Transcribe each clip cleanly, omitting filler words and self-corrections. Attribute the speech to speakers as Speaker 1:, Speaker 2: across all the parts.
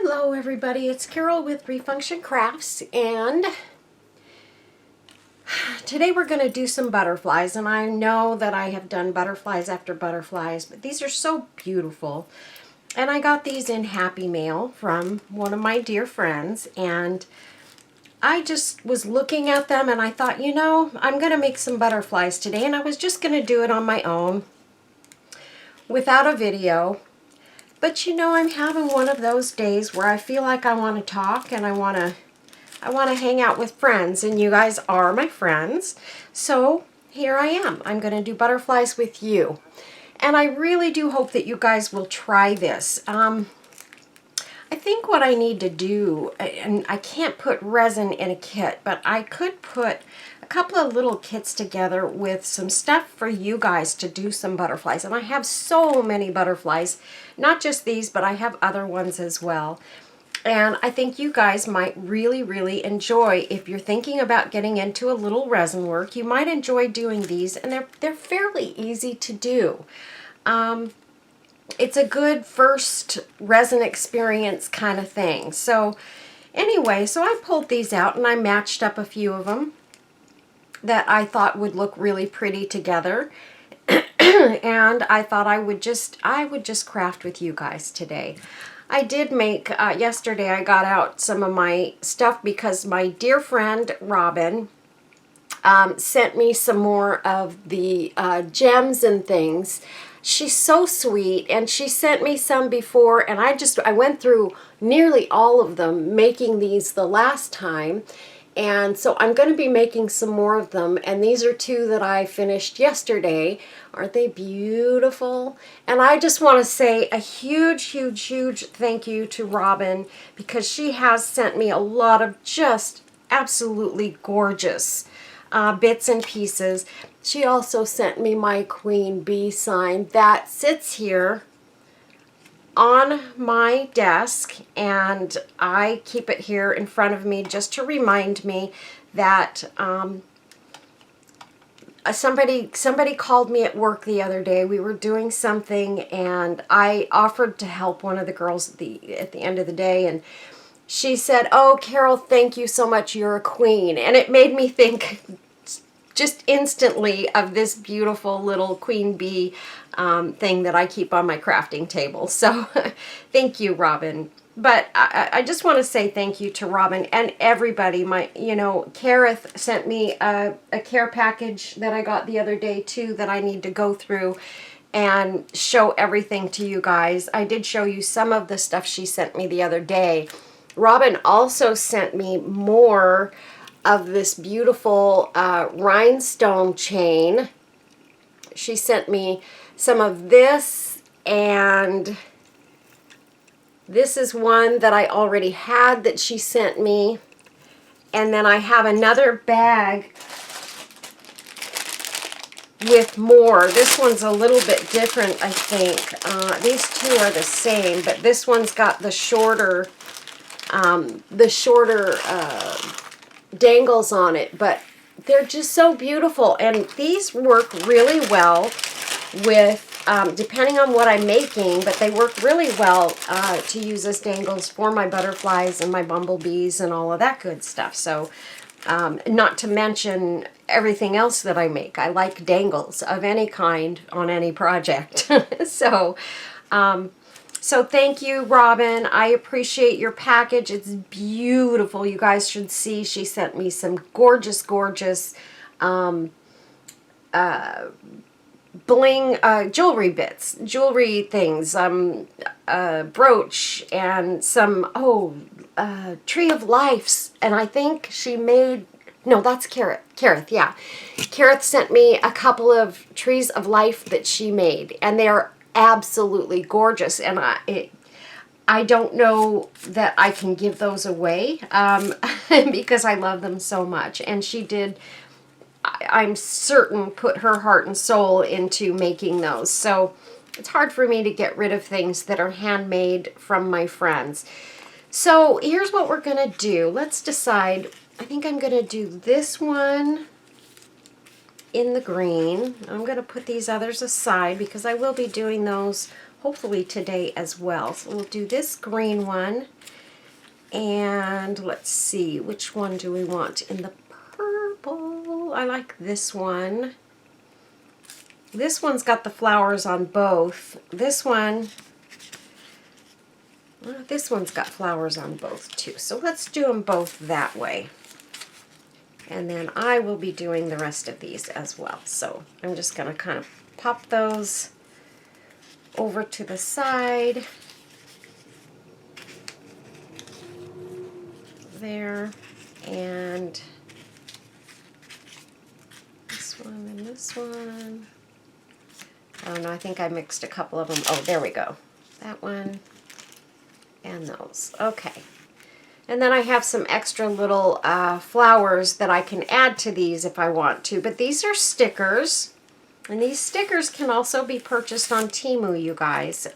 Speaker 1: Hello everybody, it's Carol with Refunction Crafts, and today we're going to do some butterflies. And I know that I have done butterflies after butterflies, but these are so beautiful. And I got these in Happy Mail from one of my dear friends, and I just was looking at them and I thought, you know, I'm going to make some butterflies today, and I was just going to do it on my own without a video. But you know, I'm having one of those days where I feel like I want to talk and I want to hang out with friends, and you guys are my friends. So here I am. I'm going to do butterflies with you. And I really do hope that you guys will try this. I think what I need to do, and I can't put resin in a kit, but I could put a couple of little kits together with some stuff for you guys to do some butterflies. And I have so many butterflies, not just these, but I have other ones as well. And I think you guys might really enjoy, if you're thinking about getting into a little resin work, you might enjoy doing these, and they're fairly easy to do. It's a good first resin experience kind of thing. So anyway, so I pulled these out and I matched up a few of them that I thought would look really pretty together. And I thought I would just craft with you guys today. I did make, yesterday I got out some of my stuff because my dear friend Robin sent me some more of the gems and things. She's so sweet, and she sent me some before, and I went through nearly all of them making these the last time. And so I'm going to be making some more of them, and these are two that I finished yesterday. Aren't they beautiful? And I just want to say a huge thank you to Robin, because she has sent me a lot of just absolutely gorgeous bits and pieces. She also sent me my queen bee sign that sits here on my desk, and I keep it here in front of me just to remind me that somebody called me at work the other day. We were doing something, and I offered to help one of the girls at the end of the day, and she said, "Oh, Carol, thank you so much. You're a queen." And it made me think just instantly of this beautiful little queen bee thing that I keep on my crafting table. So thank you, Robin. But I just want to say thank you to Robin and everybody. Kareth sent me a care package that I got the other day too, that I need to go through and show everything to you guys. I did show you some of the stuff she sent me the other day. Robin also sent me more of this beautiful rhinestone chain. She sent me some of this, and this is one that I already had that she sent me. And then I have another bag with more. This one's a little bit different, I think. These two are the same, but this one's got the shorter dangles on it, but they're just so beautiful. And these work really well with depending on what I'm making, but they work really well to use as dangles for my butterflies and my bumblebees and all of that good stuff. So not to mention everything else that I make. I like dangles of any kind on any project. So thank you, Robin. I appreciate your package. It's beautiful. You guys should see. She sent me some gorgeous bling jewelry bits, jewelry things, brooch, and some tree of lives. And I think she made, no, that's Kareth, yeah. Kareth sent me a couple of trees of life that she made, and they're absolutely gorgeous. And I don't know that I can give those away because I love them so much. And she did, I'm certain, put her heart and soul into making those. So it's hard for me to get rid of things that are handmade from my friends. So here's what we're going to do. Let's decide. I think I'm going to do this one in the green. I'm going to put these others aside because I will be doing those hopefully today as well. So we'll do this green one. And let's see, which one do we want in the purple? I like this one. This one's got the flowers on both. This one, well, this one's got flowers on both too. So let's do them both that way. And then I will be doing the rest of these as well. So I'm just going to kind of pop those over to the side. There, and this one and this one. I don't know, I think I mixed a couple of them. Oh, there we go. That one and those. Okay. And then I have some extra little flowers that I can add to these if I want to. But these are stickers. And these stickers can also be purchased on Temu, you guys.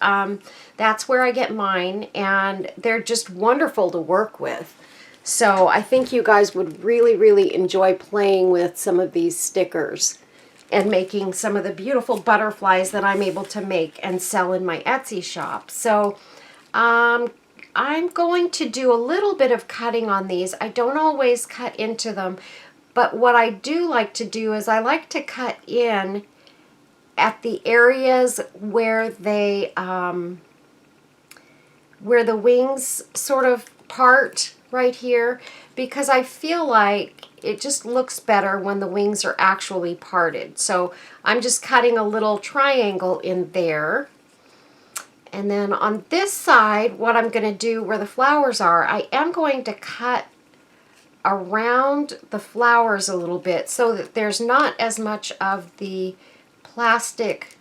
Speaker 1: That's where I get mine. And they're just wonderful to work with. So I think you guys would really, really enjoy playing with some of these stickers and making some of the beautiful butterflies that I'm able to make and sell in my Etsy shop. So I'm going to do a little bit of cutting on these. I don't always cut into them, but what I do like to do is I like to cut in at the areas where they, where the wings sort of part right here, because I feel like it just looks better when the wings are actually parted. So I'm just cutting a little triangle in there. And then on this side, what I'm going to do where the flowers are, I am going to cut around the flowers a little bit so that there's not as much of the plastic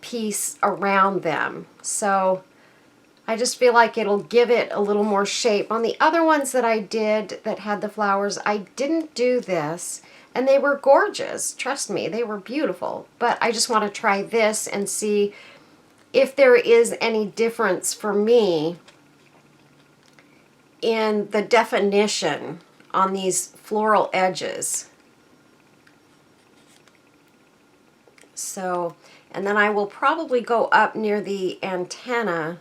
Speaker 1: piece around them. So I just feel like it'll give it a little more shape. On the other ones that I did that had the flowers, I didn't do this, and they were gorgeous. Trust me, they were beautiful. But I just want to try this and see if there is any difference for me in the definition on these floral edges. So, and then I will probably go up near the antenna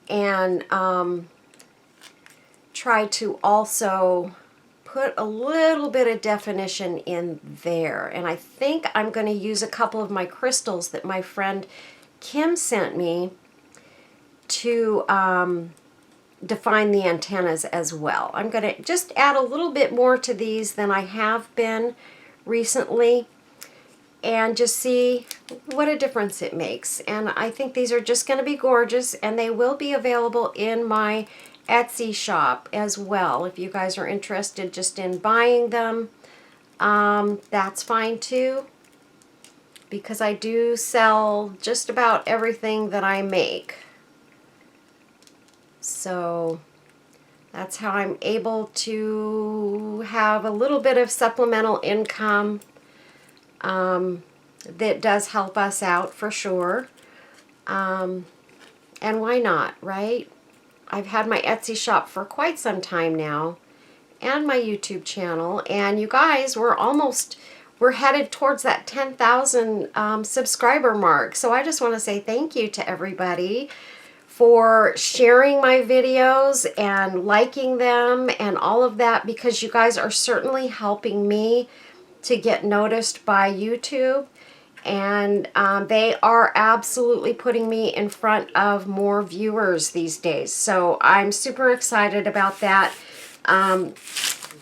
Speaker 1: and try to also put a little bit of definition in there. And I think I'm going to use a couple of my crystals that my friend Kim sent me to define the antennas as well. I'm going to just add a little bit more to these than I have been recently, and just see what a difference it makes. And I think these are just going to be gorgeous, and they will be available in my Etsy shop as well. If you guys are interested just in buying them, that's fine too, because I do sell just about everything that I make. So that's how I'm able to have a little bit of supplemental income. That does help us out for sure. And why not, right? I've had my Etsy shop for quite some time now, and my YouTube channel, and you guys, we're headed towards that 10,000 subscriber mark. So I just want to say thank you to everybody for sharing my videos and liking them and all of that, because you guys are certainly helping me to get noticed by YouTube, and they are absolutely putting me in front of more viewers these days. So I'm super excited about that.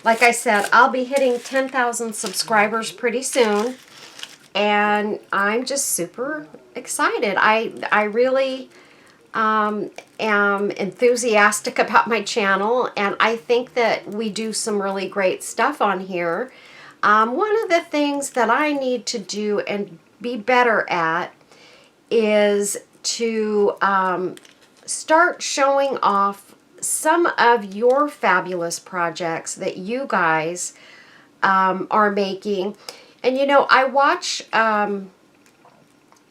Speaker 1: Like I said, I'll be hitting 10,000 subscribers pretty soon, and I'm just super excited. I really am enthusiastic about my channel, and I think that we do some really great stuff on here. One of the things that I need to do and be better at is to start showing off some of your fabulous projects that you guys are making. And you know, I watch, I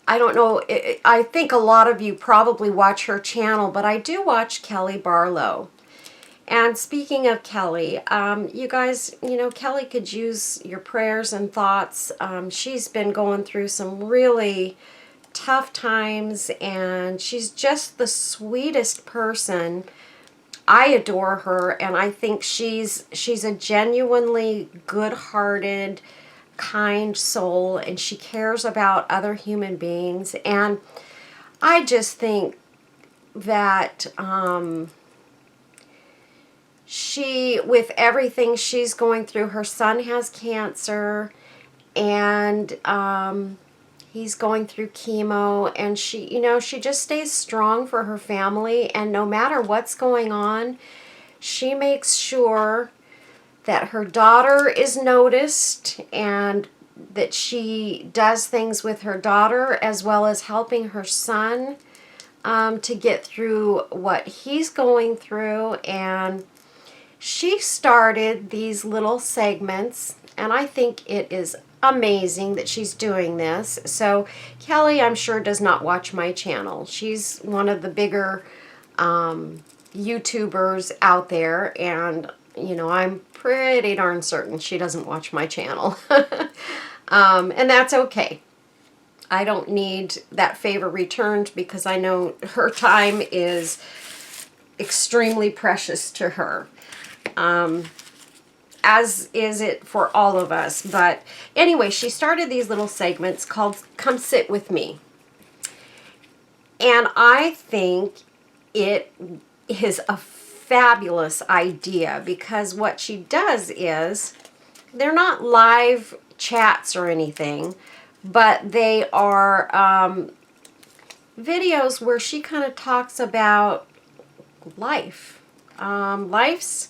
Speaker 1: don't know, I think a lot of you probably watch her channel, but I do watch Kelly Barlow. And speaking of Kelly, you guys, you know, Kelly could use your prayers and thoughts. She's been going through some really tough times, and she's just the sweetest person. I adore her, and I think she's a genuinely good-hearted, kind soul, and she cares about other human beings. And I just think that she, with everything she's going through, her son has cancer, and he's going through chemo, and she, you know, she just stays strong for her family, and no matter what's going on, she makes sure that her daughter is noticed, and that she does things with her daughter as well as helping her son to get through what he's going through. And she started these little segments, and I think it is amazing that she's doing this. So Kelly, I'm sure, does not watch my channel. She's one of the bigger YouTubers out there, and you know, I'm pretty darn certain she doesn't watch my channel. And that's okay. I don't need that favor returned, because I know her time is extremely precious to her. As is it for all of us. But anyway, she started these little segments called Come Sit With Me. And I think it is a fabulous idea, because what she does is, they're not live chats or anything, but they are videos where she kind of talks about life. Life's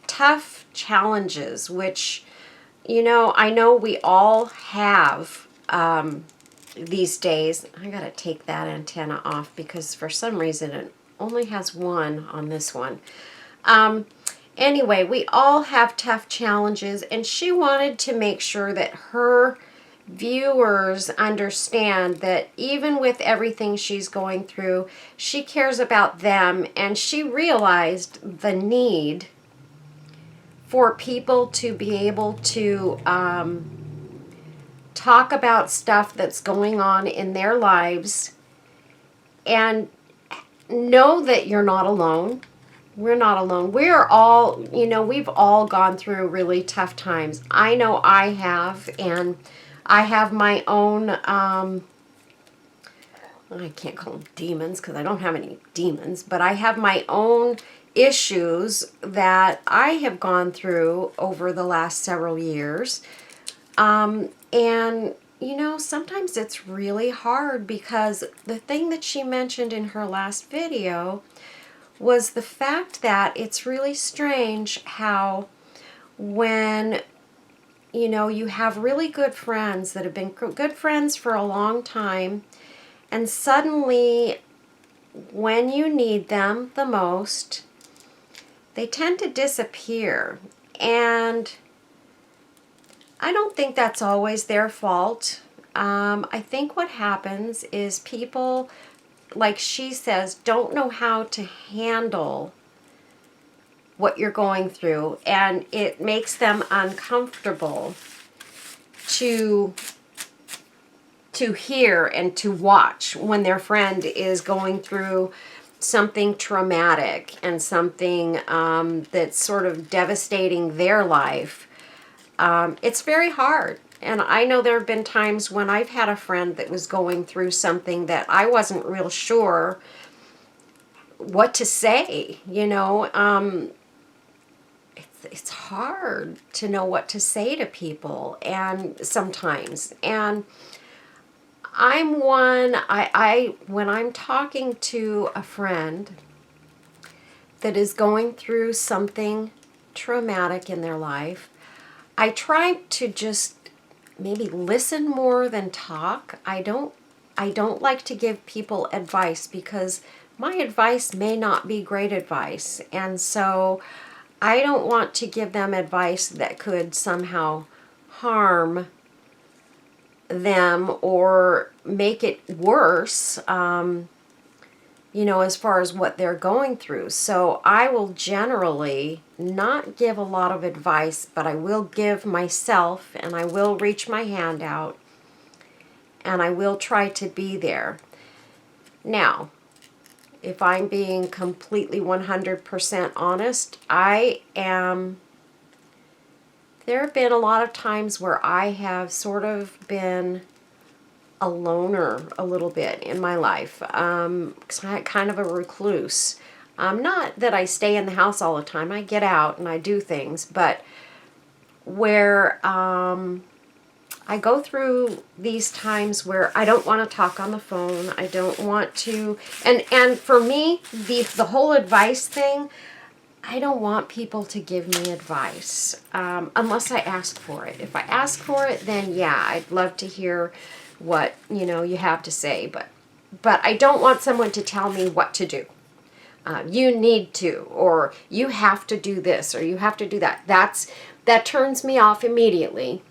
Speaker 1: tough challenges, which, you know, I know we all have these days. I gotta take that antenna off, because for some reason it only has one on this one. Anyway, we all have tough challenges, and she wanted to make sure that her viewers understand that even with everything she's going through, she cares about them, and she realized the need for people to be able to talk about stuff that's going on in their lives, and know that you're not alone. We're not alone. We're all, you know, we've all gone through really tough times. I know I have, and I have my own, I can't call them demons because I don't have any demons, but I have my own issues that I have gone through over the last several years. And, you know, sometimes it's really hard, because the thing that she mentioned in her last video was the fact that it's really strange how when, you know, you have really good friends that have been good friends for a long time, and suddenly when you need them the most, they tend to disappear. And I don't think that's always their fault. I think what happens is people, like she says, don't know how to handle what you're going through, and it makes them uncomfortable to hear and to watch when their friend is going through something traumatic and something that's sort of devastating their life. It's very hard. And I know there have been times when I've had a friend that was going through something that I wasn't real sure what to say, you know. It's hard to know what to say to people, and sometimes. And I'm one, when I'm talking to a friend that is going through something traumatic in their life, I try to just maybe listen more than talk. I don't like to give people advice, because my advice may not be great advice. And so I don't want to give them advice that could somehow harm them or make it worse. you know, as far as what they're going through. So I will generally not give a lot of advice, but I will give myself, and I will reach my hand out, and I will try to be there. Now, if I'm being completely 100% honest, there have been a lot of times where I have sort of been a loner a little bit in my life. Kind of a recluse. Not that I stay in the house all the time. I get out and I do things, but where I go through these times where I don't want to talk on the phone. I don't want to, and for me, the whole advice thing, I don't want people to give me advice unless I ask for it. If I ask for it, then yeah, I'd love to hear what, you know, you have to say, but I don't want someone to tell me what to do. You need to, or you have to do this, or you have to do that. That turns me off immediately.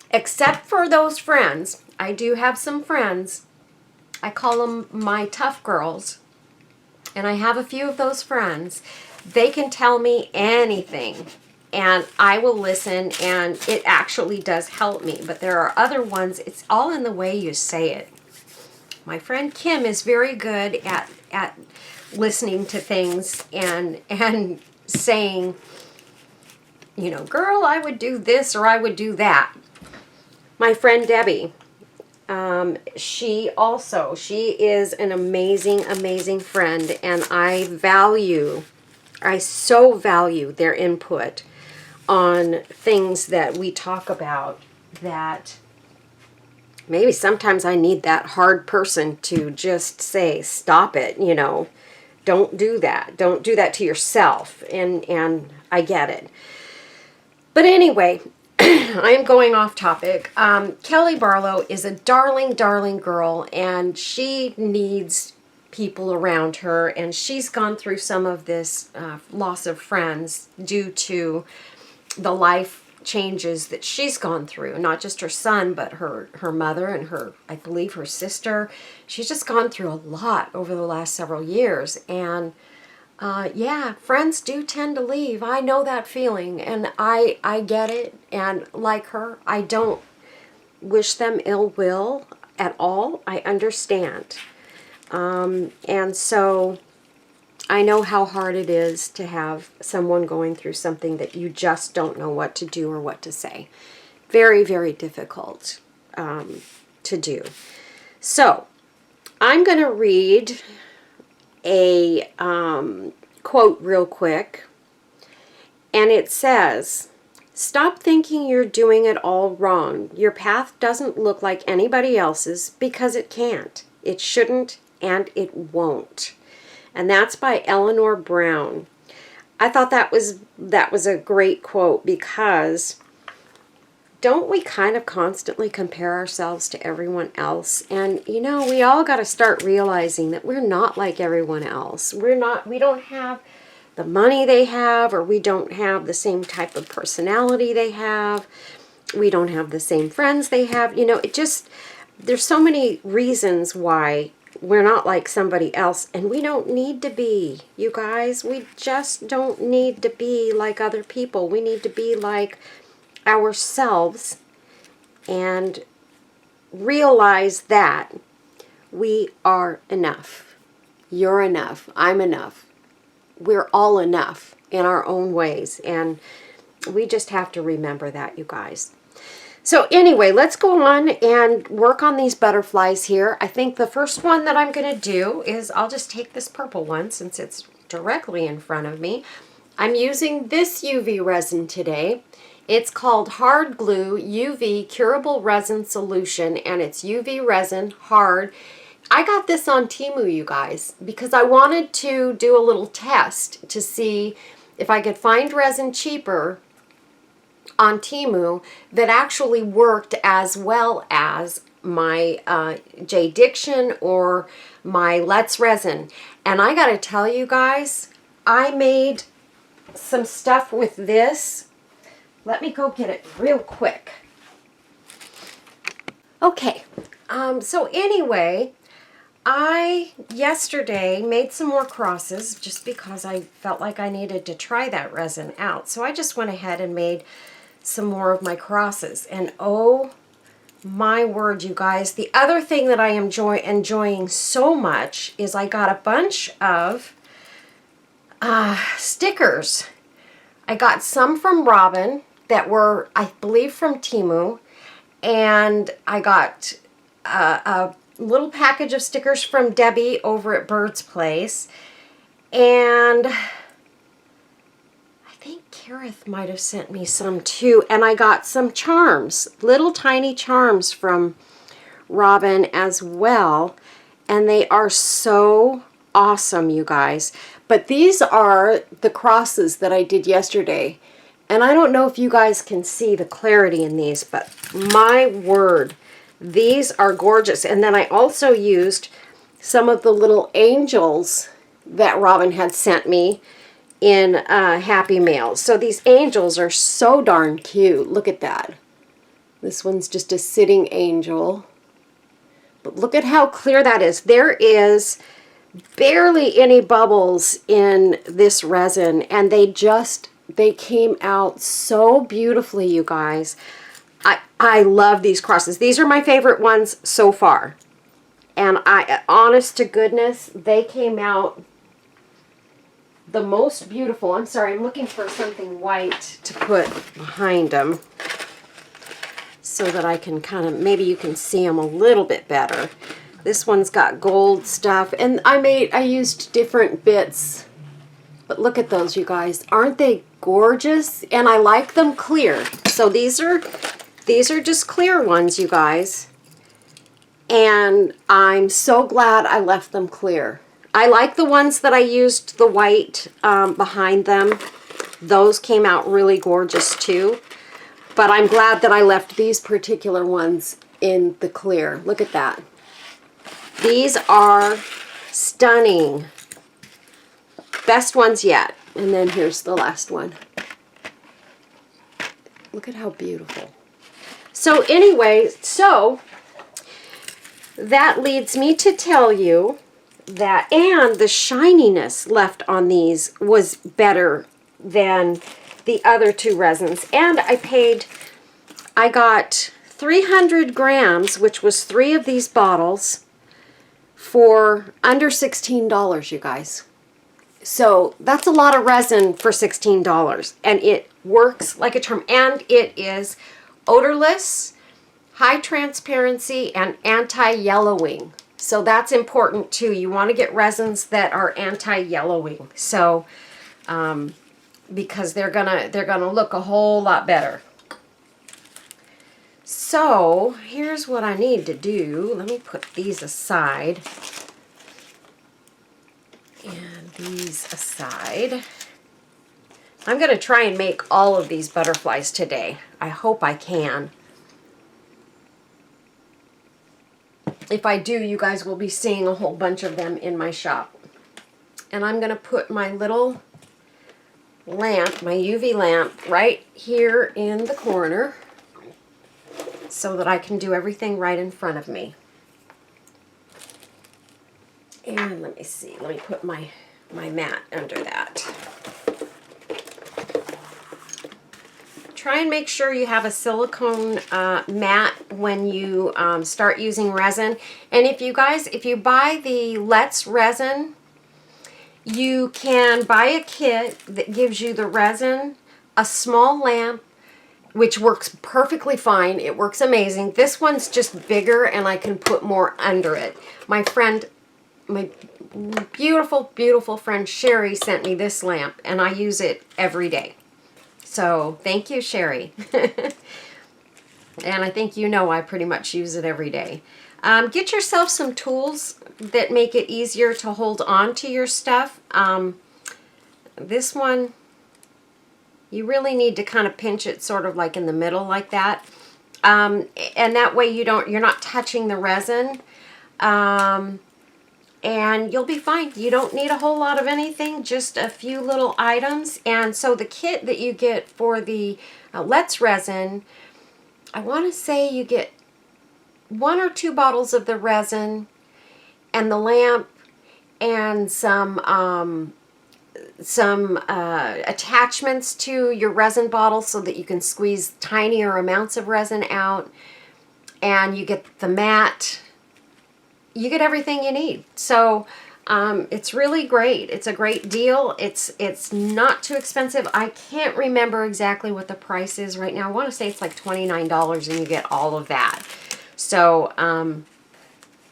Speaker 1: Except for those friends. I do have some friends. I call them my tough girls. And I have a few of those friends. They can tell me anything, and I will listen, and it actually does help me. But there are other ones, it's all in the way you say it. My friend Kim is very good at listening to things and saying, you know, girl, I would do this or I would do that. My friend Debbie, she is an amazing, amazing friend, and I so value their input on things that we talk about, that maybe sometimes I need that hard person to just say, stop it, you know, don't do that. Don't do that to yourself. And I get it. But anyway, I am going off topic. Kelly Barlow is a darling, darling girl, and she needs people around her, and she's gone through some of this loss of friends due to the life changes that she's gone through. Not just her son, but her mother and I believe her sister. She's just gone through a lot over the last several years, and yeah, friends do tend to leave. I know that feeling, and I get it. And like her, I don't wish them ill will at all. I understand. And so I know how hard it is to have someone going through something that you just don't know what to do or what to say. Very, very difficult to do. So I'm going to read a quote real quick, and it says, "Stop thinking you're doing it all wrong. Your path doesn't look like anybody else's because it can't, it shouldn't, and it won't." And that's by Eleanor Brown. I thought that was a great quote, because don't we kind of constantly compare ourselves to everyone else? And, you know, we all got to start realizing that we're not like everyone else. We don't have the money they have, or we don't have the same type of personality they have. We don't have the same friends they have. You know, there's so many reasons why we're not like somebody else, and we don't need to be, you guys. We just don't need to be like other people. We need to be like ourselves and realize that we are enough. You're enough. I'm enough. We're all enough in our own ways, and we just have to remember that, you guys. So anyway, let's go on and work on these butterflies here. I think the first one that I'm going to do is, I'll just take this purple one since it's directly in front of me. I'm using this UV resin today. It's called Hard Glue UV Curable Resin Solution, and it's UV resin hard. I got this on Temu, you guys, because I wanted to do a little test to see if I could find resin cheaper on Temu that actually worked as well as my J. Diction or my Let's Resin. And I gotta tell you guys, I made some stuff with this. Let me go get it real quick. Okay, so anyway, I yesterday made some more crosses just because I felt like I needed to try that resin out. So I just went ahead and made some more of my crosses. And oh my word, you guys, the other thing that I am enjoying so much is I got a bunch of stickers. I got some from Robin that were, I believe, from Temu, and I got a little package of stickers from Debbie over at Bird's Place, and I think Kareth might have sent me some too, and I got some charms, little tiny charms from Robin as well, and they are so awesome, you guys. But these are the crosses that I did yesterday, and I don't know if you guys can see the clarity in these, but my word, these are gorgeous. And then I also used some of the little angels that Robin had sent me in Happy Mail. So these angels are so darn cute. Look at that. This one's just a sitting angel. But look at how clear that is. There is barely any bubbles in this resin, and they came out so beautifully, you guys. I love these crosses. These are my favorite ones so far. And honest to goodness, they came out the most beautiful. I'm sorry, I'm looking for something white to put behind them so that I can kind of, maybe you can see them a little bit better. This one's got gold stuff, and I used different bits. But look at those, you guys. Aren't they gorgeous? And I like them clear. So these are just clear ones, you guys. And I'm so glad I left them clear. I like the ones that I used the white behind them. Those came out really gorgeous too. But I'm glad that I left these particular ones in the clear. Look at that. These are stunning. Best ones yet. And then here's the last one. Look at how beautiful. So anyway, that leads me to tell you that, and the shininess left on these was better than the other two resins. And I got 300 grams, which was 3 of these bottles, for under $16, you guys. So that's a lot of resin for $16, and it works like a charm, and it is odorless, high transparency, and anti-yellowing. So that's important too. You want to get resins that are anti-yellowing. So because they're gonna look a whole lot better. So here's what I need to do. Let me put these aside. And these aside. I'm going to try and make all of these butterflies today. I hope I can. If I do, you guys will be seeing a whole bunch of them in my shop. And I'm going to put my little lamp, my UV lamp, right here in the corner so that I can do everything right in front of me. And let me see, let me put my mat under that. Try and make sure you have a silicone mat when you start using resin. And if you buy the Let's resin, you can buy a kit that gives you the resin, a small lamp, which works perfectly fine. It works amazing. This one's just bigger and I can put more under it. My beautiful, beautiful friend Sherry sent me this lamp, and I use it every day. So thank you, Sherry. And I think you know I pretty much use it every day. Get yourself some tools that make it easier to hold on to your stuff. This one, you really need to kind of pinch it sort of like in the middle like that. And that way you're not touching the resin. And you'll be fine. You don't need a whole lot of anything, just a few little items. And so the kit that you get for the Let's resin, I want to say you get 1 or 2 bottles of the resin, and the lamp and some attachments to your resin bottle so that you can squeeze tinier amounts of resin out, and you get the mat. You get everything you need. So it's really great. It's a great deal. It's not too expensive. I can't remember exactly what the price is right now. I want to say it's like $29 and you get all of that. So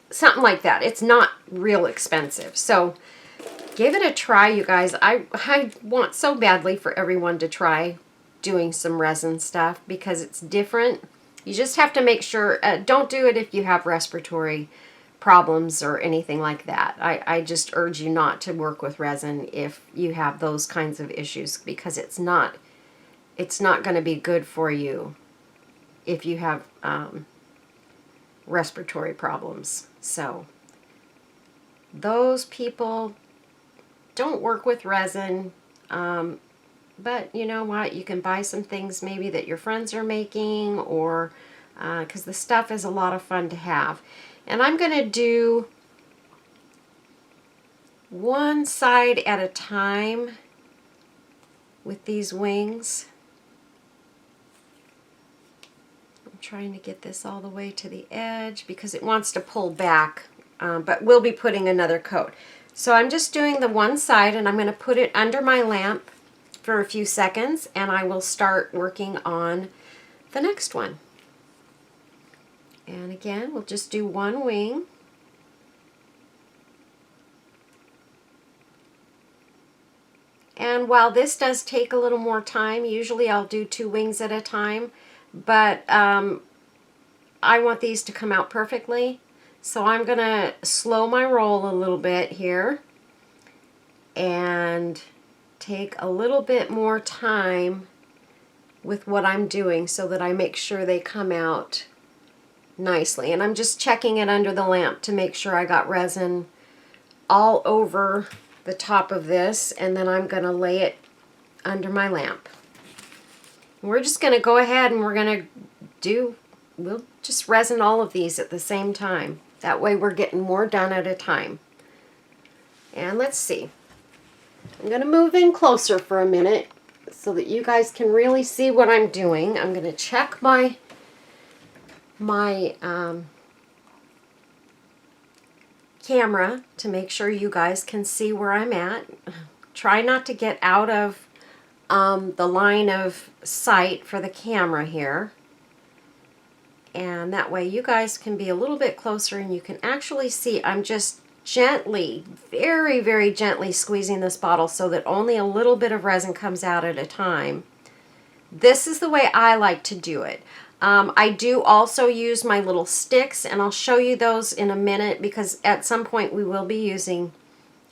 Speaker 1: something like that. It's not real expensive. So give it a try, you guys. I want so badly for everyone to try doing some resin stuff because it's different. You just have to make sure, don't do it if you have respiratory problems or anything like that. I just urge you not to work with resin if you have those kinds of issues, because it's not going to be good for you if you have respiratory problems. So those people, don't work with resin. But you know what? You can buy some things maybe that your friends are making, or because the stuff is a lot of fun to have. And I'm going to do one side at a time with these wings. I'm trying to get this all the way to the edge because it wants to pull back, but we'll be putting another coat. So I'm just doing the one side, and I'm going to put it under my lamp for a few seconds, and I will start working on the next one. And again, we'll just do one wing. And while this does take a little more time, usually I'll do 2 wings at a time, but I want these to come out perfectly. So I'm going to slow my roll a little bit here and take a little bit more time with what I'm doing so that I make sure they come out nicely. And I'm just checking it under the lamp to make sure I got resin all over the top of this, and then I'm going to lay it under my lamp. We're just going to go ahead and we'll just resin all of these at the same time. That way we're getting more done at a time. And let's see. I'm going to move in closer for a minute so that you guys can really see what I'm doing. I'm going to check my camera to make sure you guys can see where I'm at. Try not to get out of the line of sight for the camera here. And that way you guys can be a little bit closer and you can actually see I'm just gently, very, very gently squeezing this bottle so that only a little bit of resin comes out at a time. This is the way I like to do it. I do also use my little sticks, and I'll show you those in a minute because at some point we will be using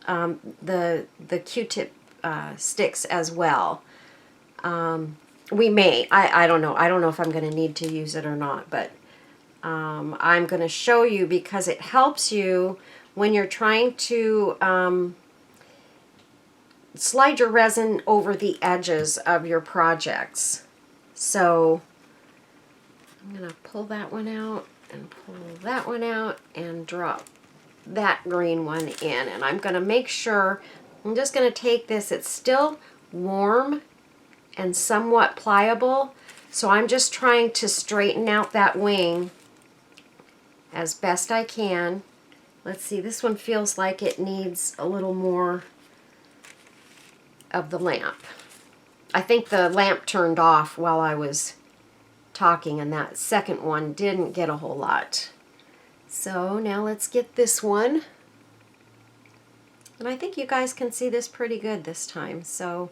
Speaker 1: the Q-tip sticks as well. We may. I don't know. I don't know if I'm going to need to use it or not, but I'm going to show you because it helps you when you're trying to slide your resin over the edges of your projects. So I'm going to pull that one out and pull that one out and drop that green one in. And I'm going to make sure, I'm just going to take this, it's still warm and somewhat pliable, so I'm just trying to straighten out that wing as best I can. Let's see, this one feels like it needs a little more of the lamp. I think the lamp turned off while I was talking, and that second one didn't get a whole lot. So now let's get this one. And I think you guys can see this pretty good this time, so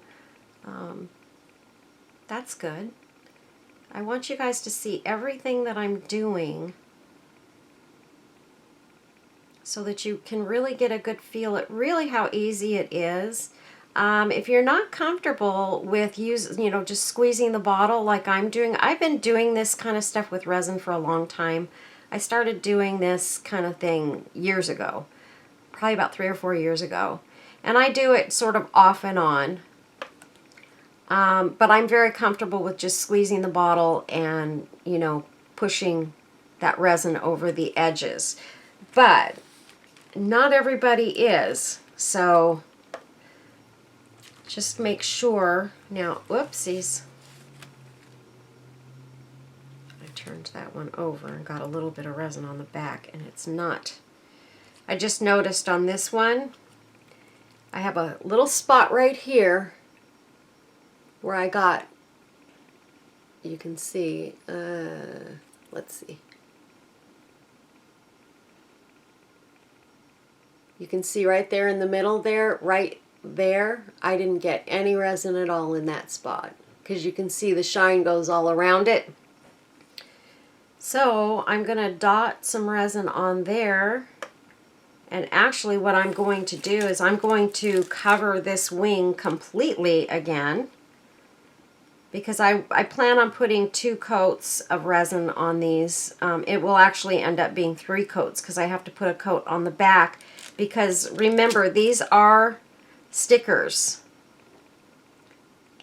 Speaker 1: that's good. I want you guys to see everything that I'm doing so that you can really get a good feel at really how easy it is. If you're not comfortable with just squeezing the bottle like I'm doing, I've been doing this kind of stuff with resin for a long time. I started doing this kind of thing years ago, probably about 3 or 4 years ago. And I do it sort of off and on. But I'm very comfortable with just squeezing the bottle and, pushing that resin over the edges. But not everybody is. So just make sure. Now, whoopsies. I turned that one over and got a little bit of resin on the back, and it's not. I just noticed on this one, I have a little spot right here where I got, you can see, let's see. You can see right there in the middle there, right there, I didn't get any resin at all in that spot because you can see the shine goes all around it. So I'm going to dot some resin on there. And actually what I'm going to do is I'm going to cover this wing completely again, because I plan on putting 2 coats of resin on these. It will actually end up being 3 coats because I have to put a coat on the back, because remember, these are stickers.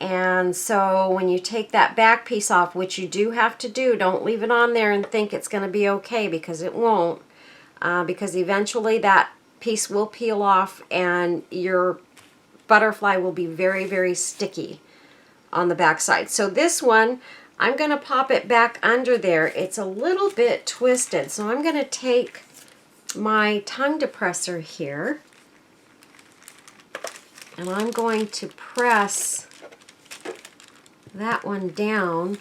Speaker 1: And so when you take that back piece off, which you do have to do, don't leave it on there and think it's going to be okay, because it won't. Because eventually that piece will peel off and your butterfly will be very, very sticky on the back side. So this one, I'm going to pop it back under there. It's a little bit twisted, so I'm going to take my tongue depressor here and I'm going to press that one down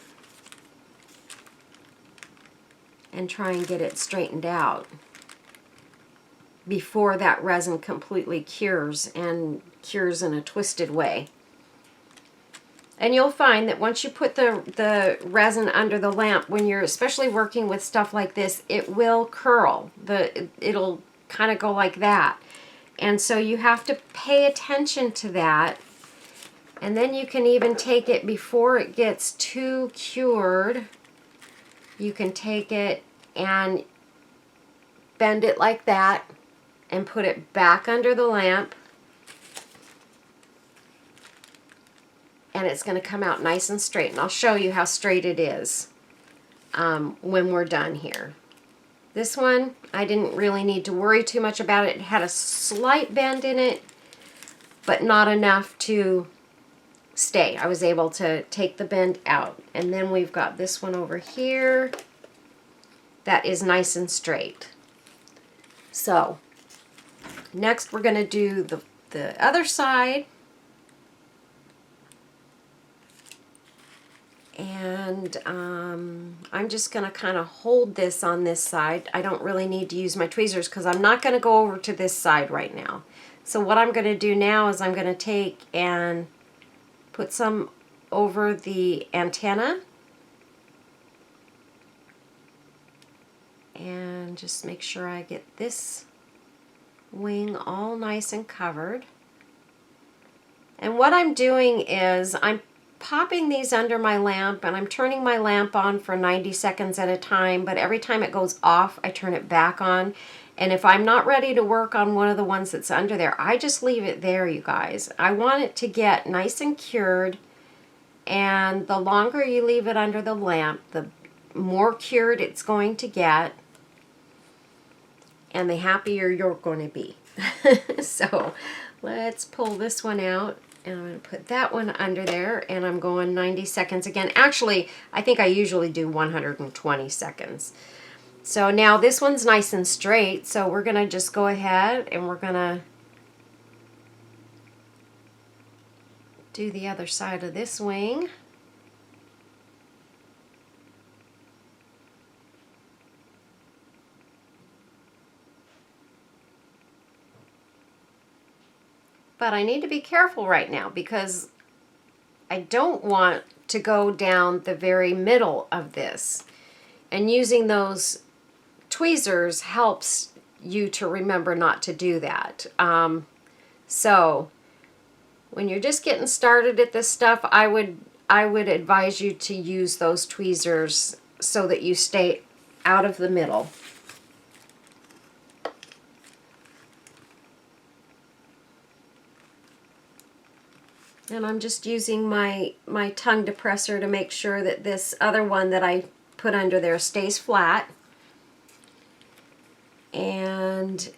Speaker 1: and try and get it straightened out before that resin completely cures, and cures in a twisted way. And you'll find that once you put the resin under the lamp, when you're especially working with stuff like this, it will curl. It'll kind of go like that. And so you have to pay attention to that. And then you can even take it before it gets too cured. You can take it and bend it like that and put it back under the lamp, and it's going to come out nice and straight. And I'll show you how straight it is when we're done here. This one, I didn't really need to worry too much about it. It had a slight bend in it, but not enough to stay. I was able to take the bend out. And then we've got this one over here that is nice and straight. So next we're going to do the other side. And I'm just going to kind of hold this on this side. I don't really need to use my tweezers because I'm not going to go over to this side right now. So what I'm going to do now is I'm going to take and put some over the antenna and just make sure I get this wing all nice and covered. And what I'm doing is I'm popping these under my lamp, and I'm turning my lamp on for 90 seconds at a time, but every time it goes off I turn it back on. And if I'm not ready to work on one of the ones that's under there, I just leave it there, you guys. I want it to get nice and cured, and the longer you leave it under the lamp, the more cured it's going to get, and the happier you're going to be. So let's pull this one out, and I'm going to put that one under there, and I'm going 90 seconds again. Actually, I think I usually do 120 seconds. So now this one's nice and straight, so we're going to just go ahead and we're going to do the other side of this wing. But I need to be careful right now because I don't want to go down the very middle of this. And using those tweezers helps you to remember not to do that. So when you're just getting started at this stuff, I would advise you to use those tweezers so that you stay out of the middle. And I'm just using my tongue depressor to make sure that this other one that I put under there stays flat. And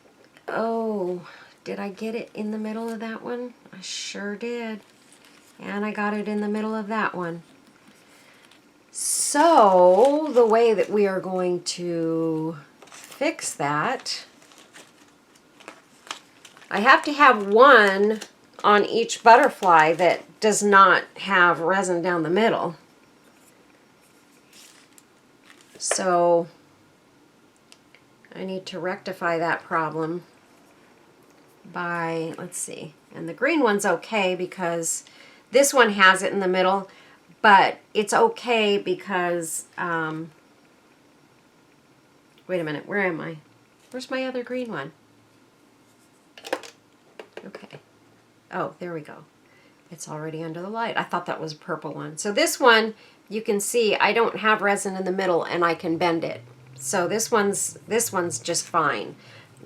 Speaker 1: Oh, did I get it in the middle of that one? I sure did. And I got it in the middle of that one. So the way that we are going to fix that, I have to have one on each butterfly that does not have resin down the middle. So I need to rectify that problem by, let's see, and the green one's okay because this one has it in the middle, but it's okay because, wait a minute, where am I? Where's my other green one? Okay. Oh, there we go. It's already under the light. I thought that was a purple one. So this one, you can see I don't have resin in the middle and I can bend it. So this one's just fine.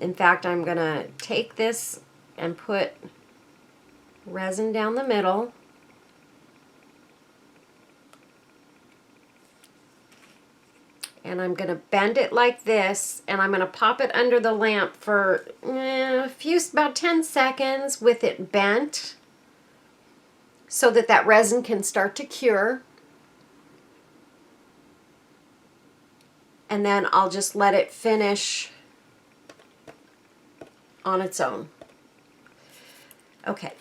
Speaker 1: In fact, I'm gonna take this and put resin down the middle. And I'm going to bend it like this, and I'm going to pop it under the lamp for about 10 seconds with it bent so that that resin can start to cure. And then I'll just let it finish on its own. Okay,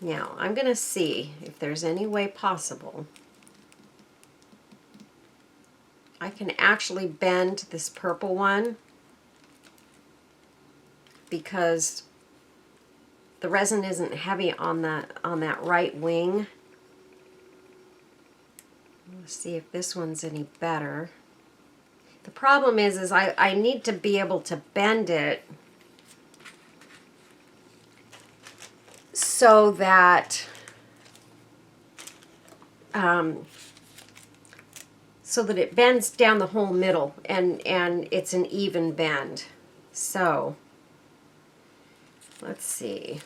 Speaker 1: now I'm going to see if there's any way possible I can actually bend this purple one because the resin isn't heavy on that right wing. Let's see if this one's any better. The problem is I need to be able to bend it so that it bends down the whole middle and it's an even bend. So let's see.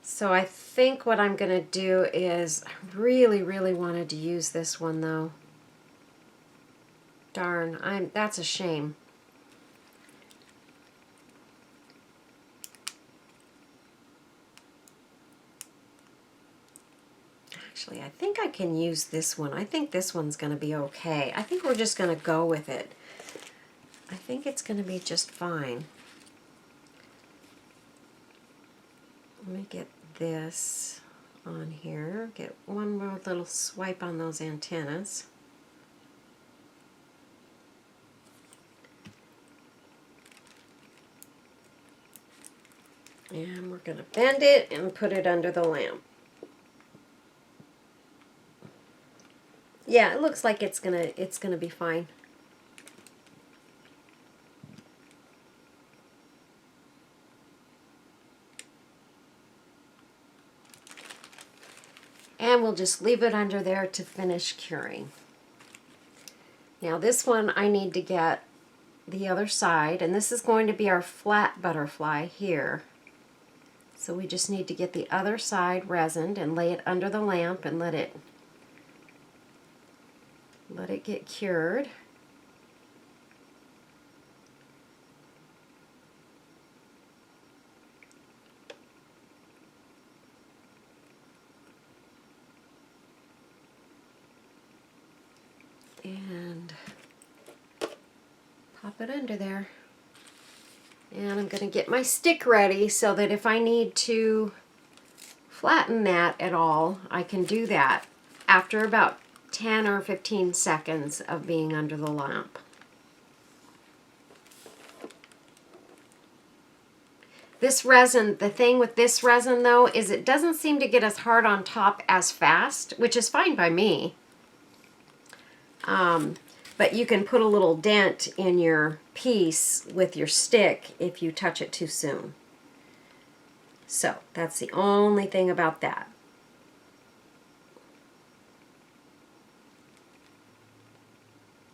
Speaker 1: So I think what I'm going to do is, I really, really wanted to use this one though. Darn, that's a shame. Actually, I think I can use this one. I think this one's going to be okay. I think we're just going to go with it. I think it's going to be just fine. Let me get this on here. Get one more little swipe on those antennas. And we're going to bend it and put it under the lamp. Yeah, it looks like it's gonna be fine. And we'll just leave it under there to finish curing. Now this one I need to get the other side, and this is going to be our flat butterfly here. So we just need to get the other side resined and lay it under the lamp and let it get cured. And pop it under there. And I'm going to get my stick ready so that if I need to flatten that at all, I can do that after about 10 or 15 seconds of being under the lamp. This resin, the thing with this resin though, is it doesn't seem to get as hard on top as fast, which is fine by me. But you can put a little dent in your piece with your stick if you touch it too soon. So that's the only thing about that.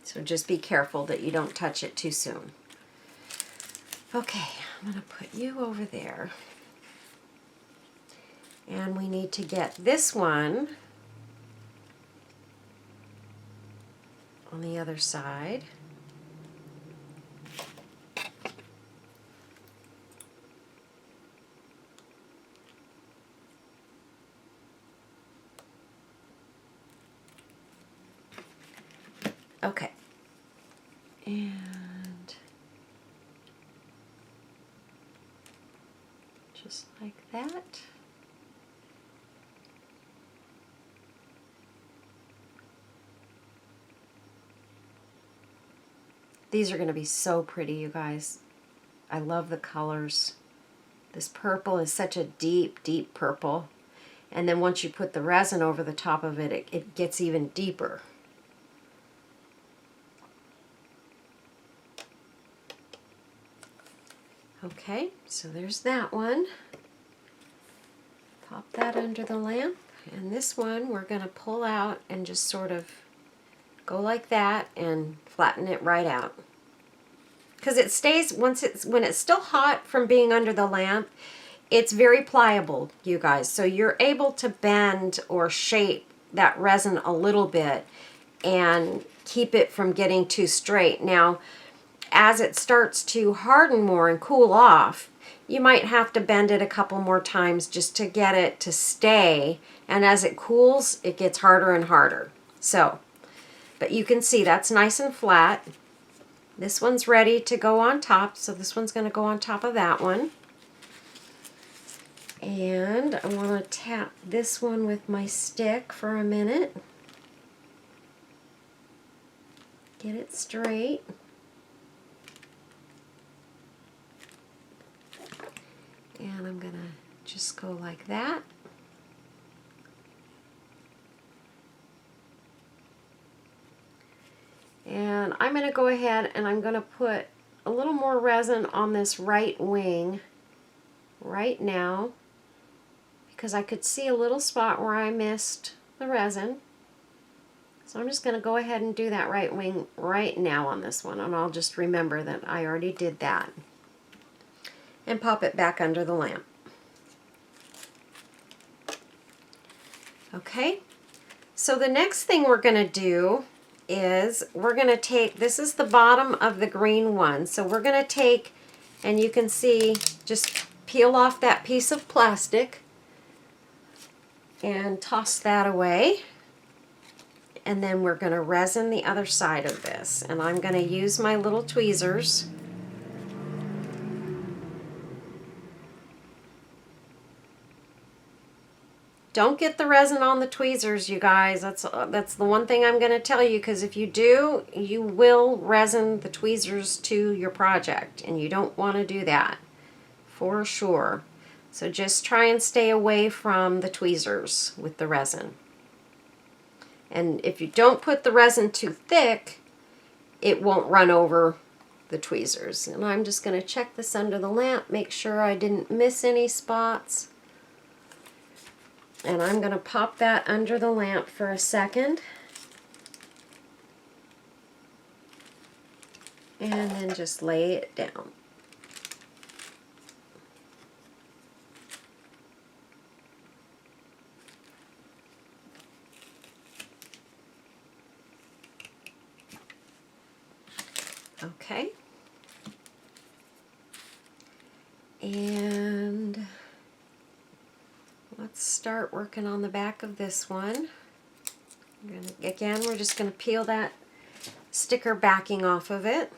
Speaker 1: So just be careful that you don't touch it too soon. Okay, I'm going to put you over there. And we need to get this one on the other side. Okay. And just like that. These are going to be so pretty, you guys. I love the colors. This purple is such a deep, deep purple. And then once you put the resin over the top of it, it gets even deeper. Okay, so there's that one. Pop that under the lamp. And this one we're going to pull out and just sort of go like that and flatten it right out. Because it stays, when it's still hot from being under the lamp, it's very pliable, you guys. So you're able to bend or shape that resin a little bit and keep it from getting too straight. Now, as it starts to harden more and cool off, you might have to bend it a couple more times just to get it to stay. And as it cools, it gets harder and harder. So, but you can see that's nice and flat. This one's ready to go on top, so this one's going to go on top of that one. And I want to tap this one with my stick for a minute. Get it straight. And I'm going to just go like that. And I'm going to go ahead and I'm going to put a little more resin on this right wing right now, because I could see a little spot where I missed the resin. So I'm just going to go ahead and do that right wing right now on this one, and I'll just remember that I already did that. And pop it back under the lamp. Okay, so the next thing we're going to do is we're going to take, this is the bottom of the green one, so we're going to take, and you can see, just peel off that piece of plastic and toss that away. And then we're going to resin the other side of this, and I'm going to use my little tweezers. Don't get the resin on the tweezers, you guys. That's the one thing I'm going to tell you, because if you do, you will resin the tweezers to your project, and you don't want to do that for sure. So just try and stay away from the tweezers with the resin. And if you don't put the resin too thick, it won't run over the tweezers. And I'm just going to check this under the lamp, make sure I didn't miss any spots. And I'm going to pop that under the lamp for a second. And then just lay it down. Okay. And let's start working on the back of this one. Again, we're just going to peel that sticker backing off of it.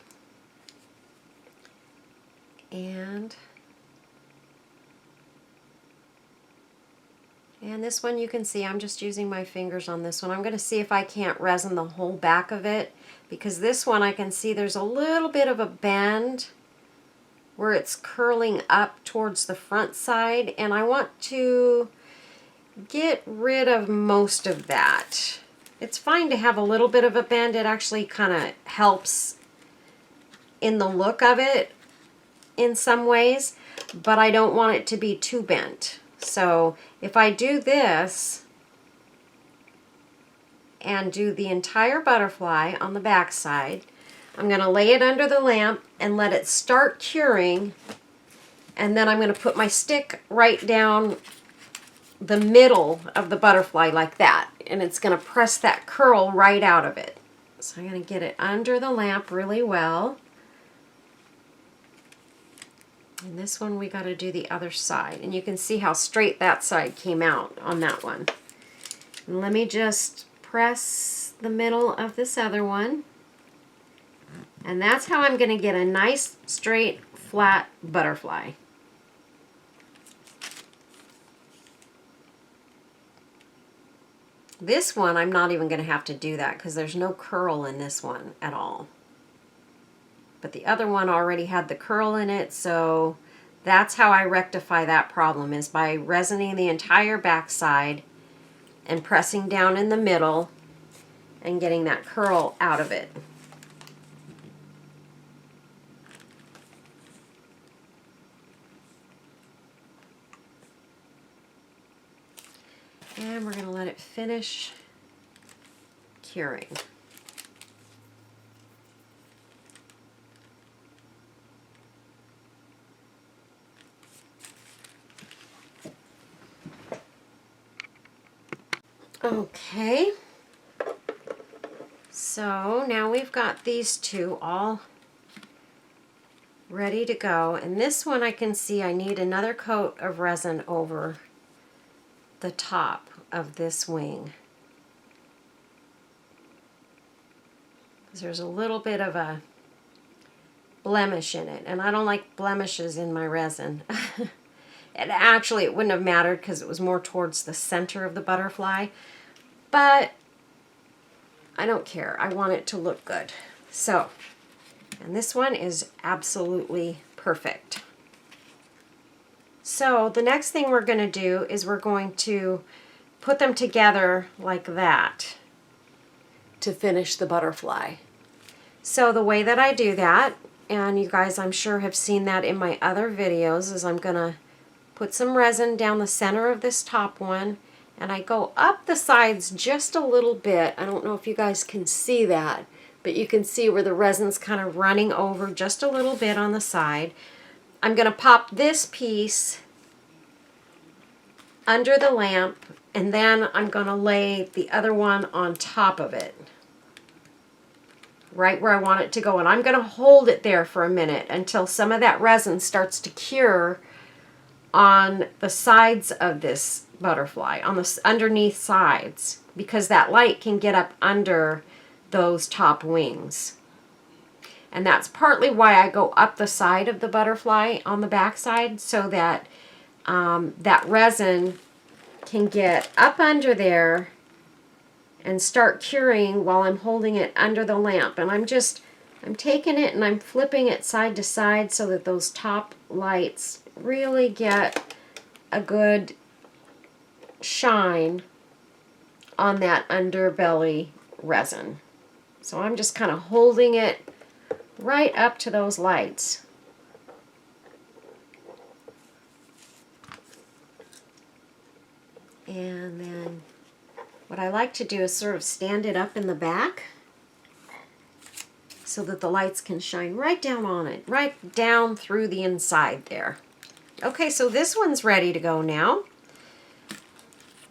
Speaker 1: And this one, you can see I'm just using my fingers on this one. I'm going to see if I can't resin the whole back of it, because this one I can see there's a little bit of a bend where it's curling up towards the front side, and I want to get rid of most of that. It's fine to have a little bit of a bend. It actually kind of helps in the look of it in some ways, but I don't want it to be too bent. So if I do this and do the entire butterfly on the back side, I'm going to lay it under the lamp and let it start curing, and then I'm going to put my stick right down the middle of the butterfly like that, and it's going to press that curl right out of it. So I'm going to get it under the lamp really well. And this one we got to do the other side. And you can see how straight that side came out on that one. And let me just press the middle of this other one. And that's how I'm going to get a nice, straight, flat butterfly. This one, I'm not even going to have to do that because there's no curl in this one at all. But the other one already had the curl in it, so that's how I rectify that problem, is by resining the entire back side and pressing down in the middle and getting that curl out of it. And we're going to let it finish curing. Okay, so now we've got these two all ready to go, and this one I can see I need another coat of resin over the top of this wing. There's a little bit of a blemish in it, and I don't like blemishes in my resin. And actually it wouldn't have mattered because it was more towards the center of the butterfly, but I don't care. I want it to look good. So, and this one is absolutely perfect. So the next thing we're going to do is we're going to put them together like that to finish the butterfly. So the way that I do that, and you guys I'm sure have seen that in my other videos, is I'm going to put some resin down the center of this top one, and I go up the sides just a little bit. I don't know if you guys can see that, but you can see where the resin's kind of running over just a little bit on the side. I'm going to pop this piece under the lamp, and then I'm going to lay the other one on top of it, right where I want it to go. And I'm going to hold it there for a minute until some of that resin starts to cure on the sides of this butterfly, on the underneath sides, because that light can get up under those top wings. And that's partly why I go up the side of the butterfly on the back side, so that that resin can get up under there and start curing while I'm holding it under the lamp. And I'm taking it and I'm flipping it side to side so that those top lights really get a good shine on that underbelly resin. So I'm just kind of holding it right up to those lights. And then what I like to do is sort of stand it up in the back so that the lights can shine right down on it, right down through the inside there. Okay, so this one's ready to go now.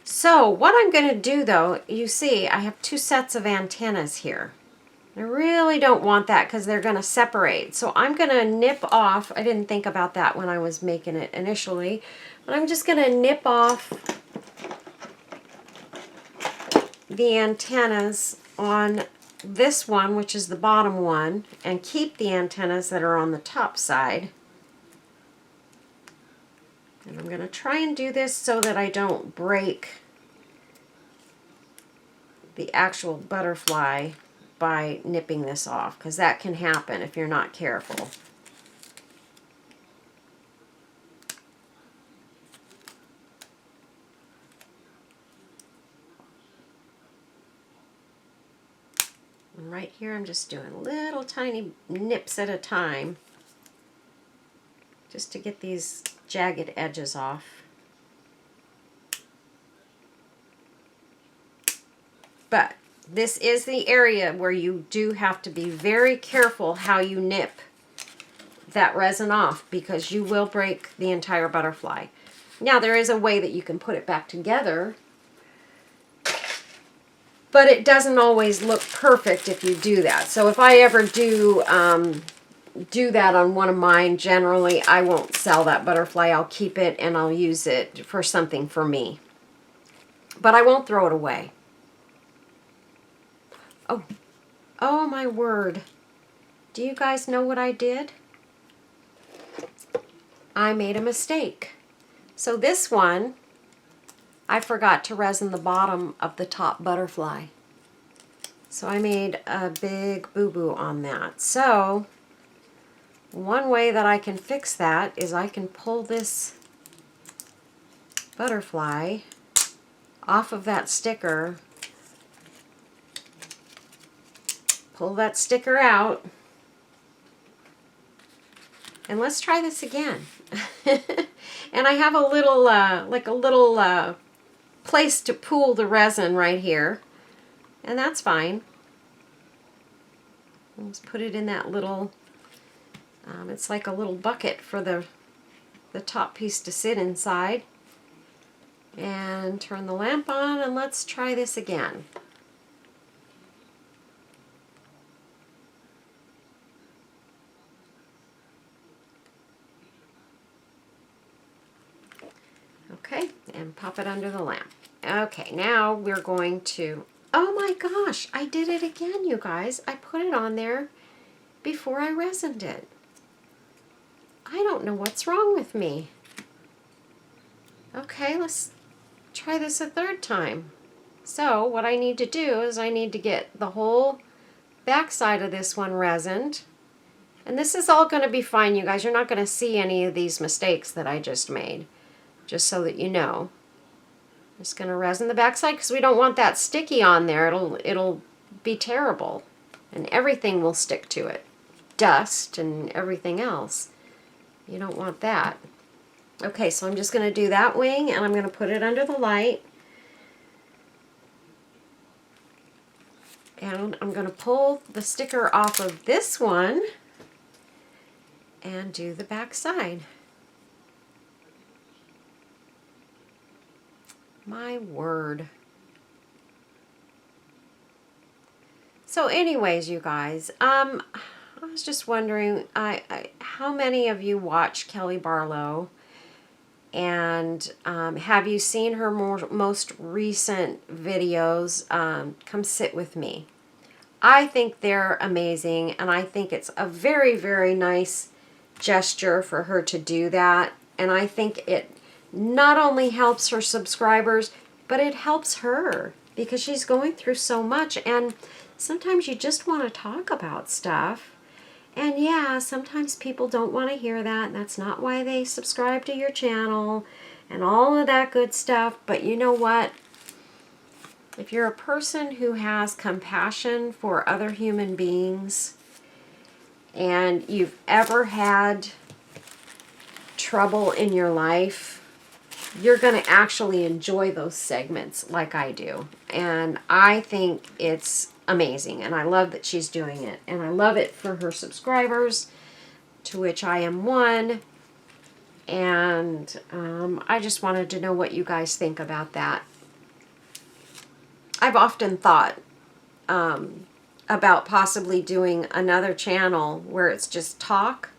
Speaker 1: So what I'm going to do though, you see I have two sets of antennas here. I really don't want that because they're going to separate. So I'm going to nip off, I didn't think about that when I was making it initially, but I'm just going to nip off the antennas on this one, which is the bottom one, and keep the antennas that are on the top side. And I'm going to try and do this so that I don't break the actual butterfly by nipping this off, because that can happen if you're not careful. And right here I'm just doing little tiny nips at a time just to get these jagged edges off. But this is the area where you do have to be very careful how you nip that resin off, because you will break the entire butterfly. Now there is a way that you can put it back together, But it doesn't always look perfect if you do that. So if I ever do that on one of mine, generally I won't sell that butterfly. I'll keep it and I'll use it for something for me. But I won't throw it away. Oh, oh my word. Do you guys know what I did? I made a mistake. So this one, I forgot to resin the bottom of the top butterfly. So I made a big boo-boo on that. So one way that I can fix that is I can pull this butterfly off of that sticker, pull that sticker out, and let's try this again. And I have a little, like a little place to pool the resin right here, and that's fine. Let's put it in that little, it's like a little bucket for the top piece to sit inside. And turn the lamp on and let's try this again. Okay, and pop it under the lamp. Okay, now we're going to, oh my gosh, I did it again, you guys. I put it on there before I resined it. I don't know what's wrong with me. Okay, let's try this a third time. So what I need to do is I need to get the whole back side of this one resined. And this is all going to be fine, you guys. You're not going to see any of these mistakes that I just made, just so that you know. I'm just going to resin the back side because we don't want that sticky on there. It'll be terrible, and everything will stick to it. Dust and everything else. You don't want that. Okay, so I'm just going to do that wing, and I'm going to put it under the light. And I'm going to pull the sticker off of this one and do the back side. My word. So anyways, you guys, I was just wondering, how many of you watch Kelly Barlow? And have you seen her most recent videos? Come sit with me. I think they're amazing, and I think it's a very, very nice gesture for her to do that. And I think it not only helps her subscribers, but it helps her because she's going through so much. And sometimes you just want to talk about stuff. And yeah, sometimes people don't want to hear that, and that's not why they subscribe to your channel and all of that good stuff. But you know what? If you're a person who has compassion for other human beings and you've ever had trouble in your life, you're going to actually enjoy those segments like I do. And I think it's amazing, and I love that she's doing it, and I love it for her subscribers, to which I am one. And I just wanted to know what you guys think about that. I've often thought about possibly doing another channel where it's just talk.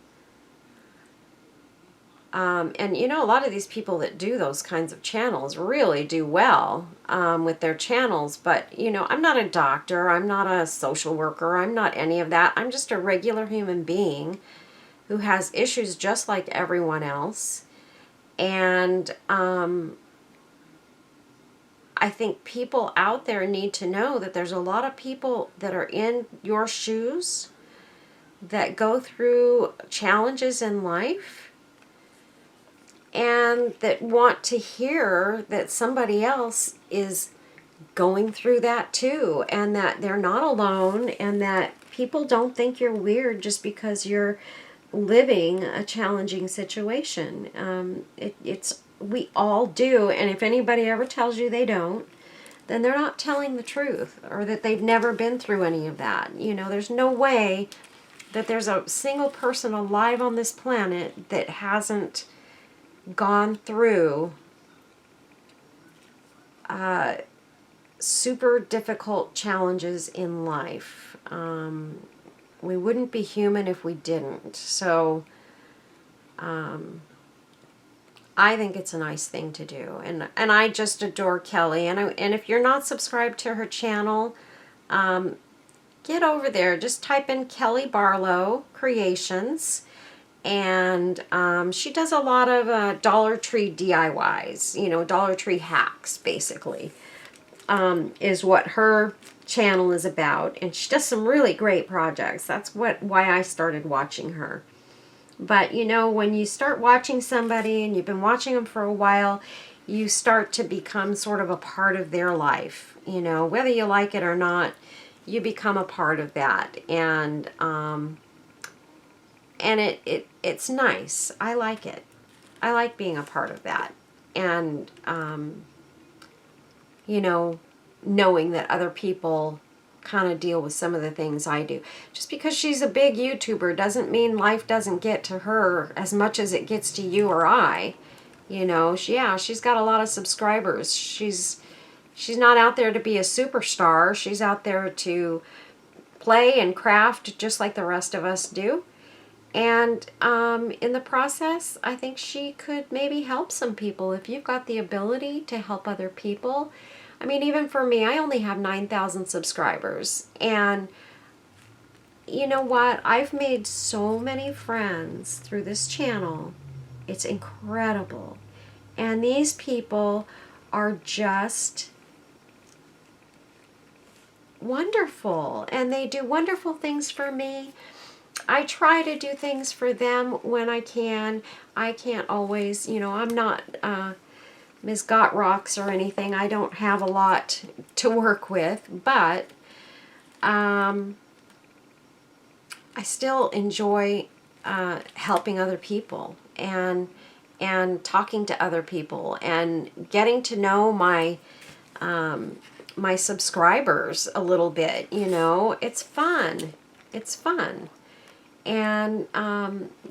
Speaker 1: And you know, a lot of these people that do those kinds of channels really do well with their channels. But, you know, I'm not a doctor. I'm not a social worker. I'm not any of that. I'm just a regular human being who has issues just like everyone else. And I think people out there need to know that there's a lot of people that are in your shoes that go through challenges in life and that want to hear that somebody else is going through that too, and that they're not alone, and that people don't think you're weird just because you're living a challenging situation. We all do, and if anybody ever tells you they don't, then they're not telling the truth, or that they've never been through any of that. You know, there's no way that there's a single person alive on this planet that hasn't gone through super difficult challenges in life. We wouldn't be human if we didn't. So I think it's a nice thing to do. And I just adore Kelly. And if you're not subscribed to her channel, get over there. Just type in Kelly Barlow Creations. And she does a lot of Dollar Tree DIYs, you know, Dollar Tree hacks, basically, is what her channel is about. And she does some really great projects. That's why I started watching her. But, you know, when you start watching somebody and you've been watching them for a while, you start to become sort of a part of their life. You know, whether you like it or not, you become a part of that. And it's nice. I like it. I like being a part of that. And, you know, knowing that other people kind of deal with some of the things I do. Just because she's a big YouTuber doesn't mean life doesn't get to her as much as it gets to you or I. You know, she's got a lot of subscribers. She's not out there to be a superstar. She's out there to play and craft just like the rest of us do. And in the process, I think she could maybe help some people. If you've got the ability to help other people. I mean, even for me, I only have 9,000 subscribers. And you know what? I've made so many friends through this channel. It's incredible. And these people are just wonderful. And they do wonderful things for me. I try to do things for them when I can. I can't always, you know, I'm not Ms. Got Rocks or anything. I don't have a lot to work with, but I still enjoy helping other people and talking to other people and getting to know my my subscribers a little bit. You know, it's fun. It's fun. And,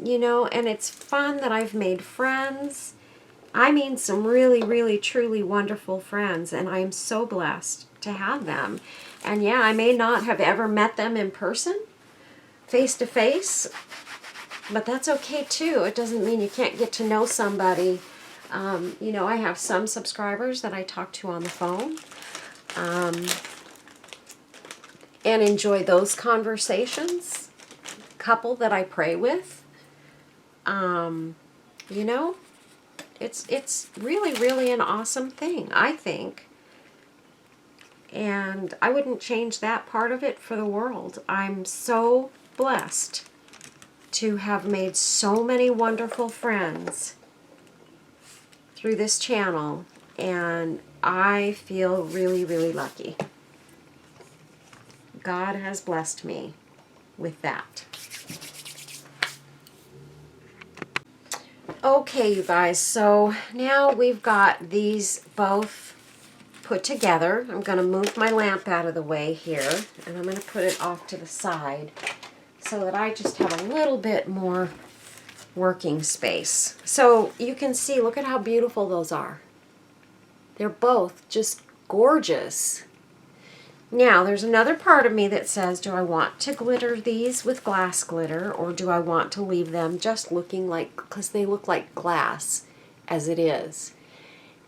Speaker 1: you know, and it's fun that I've made friends. I mean, some really, really, truly wonderful friends. And I am so blessed to have them. And yeah, I may not have ever met them in person, face to face. But that's okay too. It doesn't mean you can't get to know somebody. You know, I have some subscribers that I talk to on the phone. And enjoy those conversations. Couple that I pray with, you know, it's really, really an awesome thing, I think. And I wouldn't change that part of it for the world. I'm so blessed to have made so many wonderful friends through this channel, and I feel really, really lucky. God has blessed me with that. Okay, you guys, so now we've got these both put together. I'm going to move my lamp out of the way here, and I'm going to put it off to the side so that I just have a little bit more working space. So you can see, look at how beautiful those are. They're both just gorgeous. Now, there's another part of me that says, do I want to glitter these with glass glitter, or do I want to leave them just looking like, because they look like glass as it is.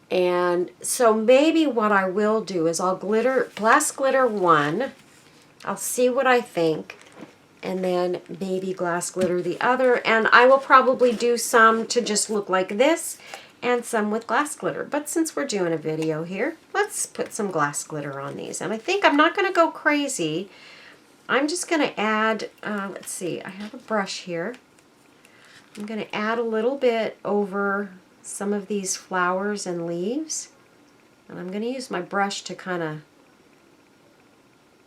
Speaker 1: And so maybe what I will do is I'll glass glitter one, I'll see what I think, and then maybe glass glitter the other, and I will probably do some to just look like this, and some with glass glitter. But since we're doing a video here, let's put some glass glitter on these. And I think I'm not going to go crazy. I'm just going to add, let's see, I have a brush here. I'm going to add a little bit over some of these flowers and leaves. And I'm going to use my brush to kind of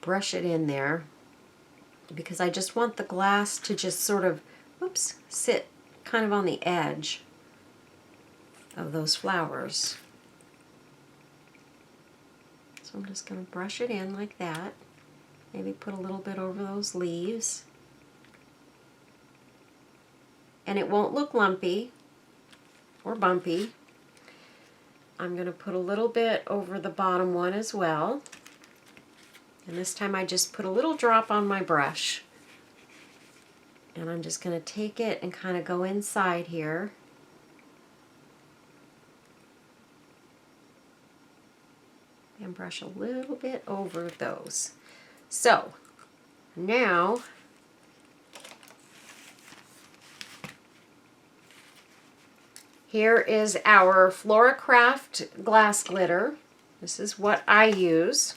Speaker 1: brush it in there, because I just want the glass to just sort of, whoops, sit kind of on the edge of those flowers. So I'm just going to brush it in like that. Maybe put a little bit over those leaves. And it won't look lumpy or bumpy. I'm going to put a little bit over the bottom one as well. And this time I just put a little drop on my brush. And I'm just going to take it and kind of go inside here. And brush a little bit over those. So now here is our Floracraft glass glitter. This is what I use.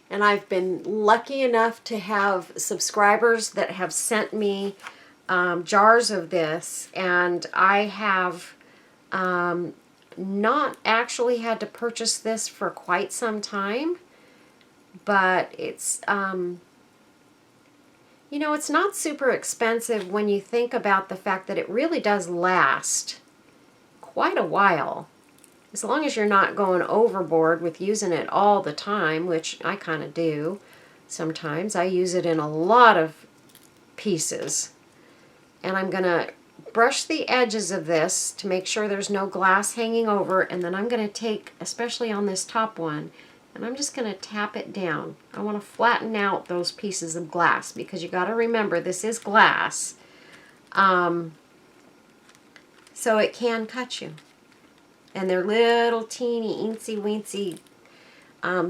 Speaker 1: And I've been lucky enough to have subscribers that have sent me jars of this, and I have not actually had to purchase this for quite some time, but it's you know, it's not super expensive when you think about the fact that it really does last quite a while. As long as you're not going overboard with using it all the time, which I kind of do sometimes. I use it in a lot of pieces. And I'm going to brush the edges of this to make sure there's no glass hanging over, and then I'm going to take, especially on this top one, and I'm just going to tap it down. I want to flatten out those pieces of glass because you got to remember this is glass. So it can cut you. And they're little teeny eensy weensy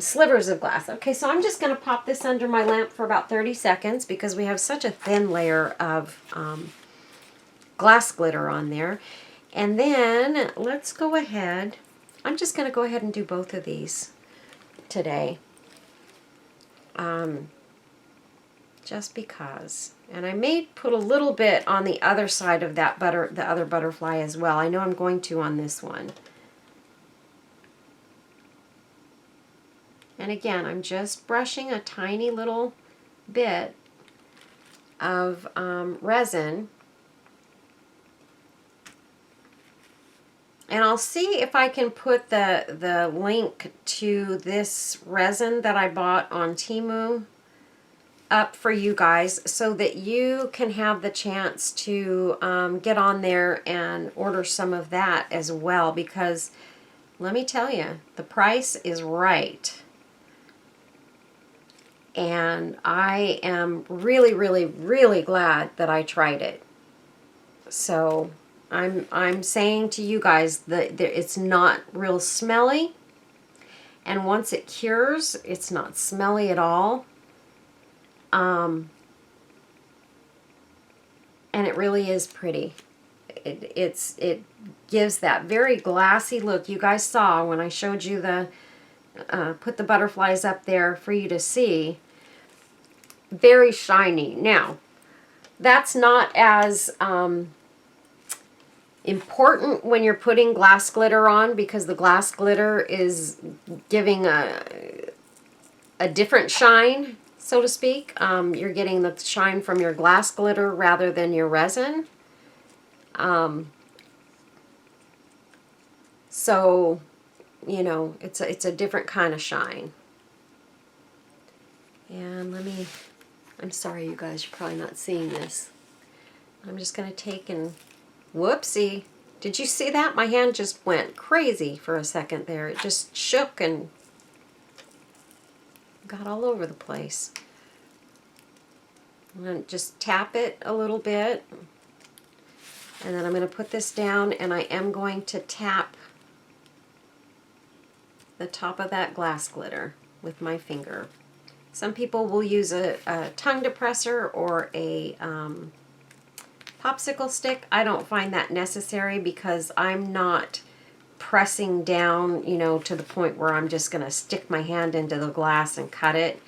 Speaker 1: slivers of glass. Okay, so I'm just going to pop this under my lamp for about 30 seconds because we have such a thin layer of glass glitter on there. And then let's go ahead. I'm just going to go ahead and do both of these today. Just because. And I may put a little bit on the other side of that the other butterfly as well. I know I'm going to on this one. And again, I'm just brushing a tiny little bit of resin. And I'll see if I can put the link to this resin that I bought on Temu up for you guys so that you can have the chance to get on there and order some of that as well, because let me tell you, the price is right. And I am really, really, really glad that I tried it. So I'm saying to you guys that it's not real smelly. And once it cures, it's not smelly at all. And it really is pretty. It gives that very glassy look. You guys saw when I showed you the put the butterflies up there for you to see. Very shiny. Now, that's not as important when you're putting glass glitter on, because the glass glitter is giving a different shine, so to speak. You're getting the shine from your glass glitter rather than your resin. So, you know, it's a different kind of shine. And I'm sorry you guys, you're probably not seeing this. I'm just going to take and, whoopsie. Did you see that? My hand just went crazy for a second there. It just shook and got all over the place. I'm going to just tap it a little bit. And then I'm going to put this down, and I am going to tap the top of that glass glitter with my finger. Some people will use a tongue depressor or a popsicle stick. I don't find that necessary because I'm not pressing down, you know, to the point where I'm just going to stick my hand into the glass and cut it.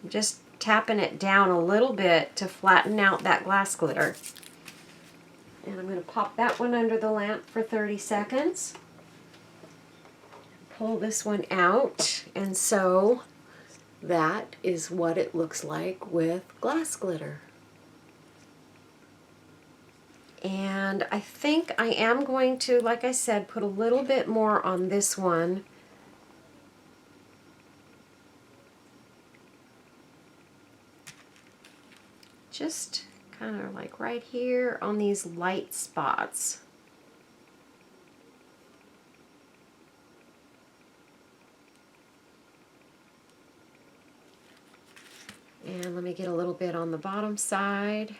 Speaker 1: I'm just tapping it down a little bit to flatten out that glass glitter. And I'm going to pop that one under the lamp for 30 seconds. Pull this one out, and so that is what it looks like with glass glitter. And I think I am going to, like I said, put a little bit more on this one. Just kind of like right here on these light spots. And let me get a little bit on the bottom side.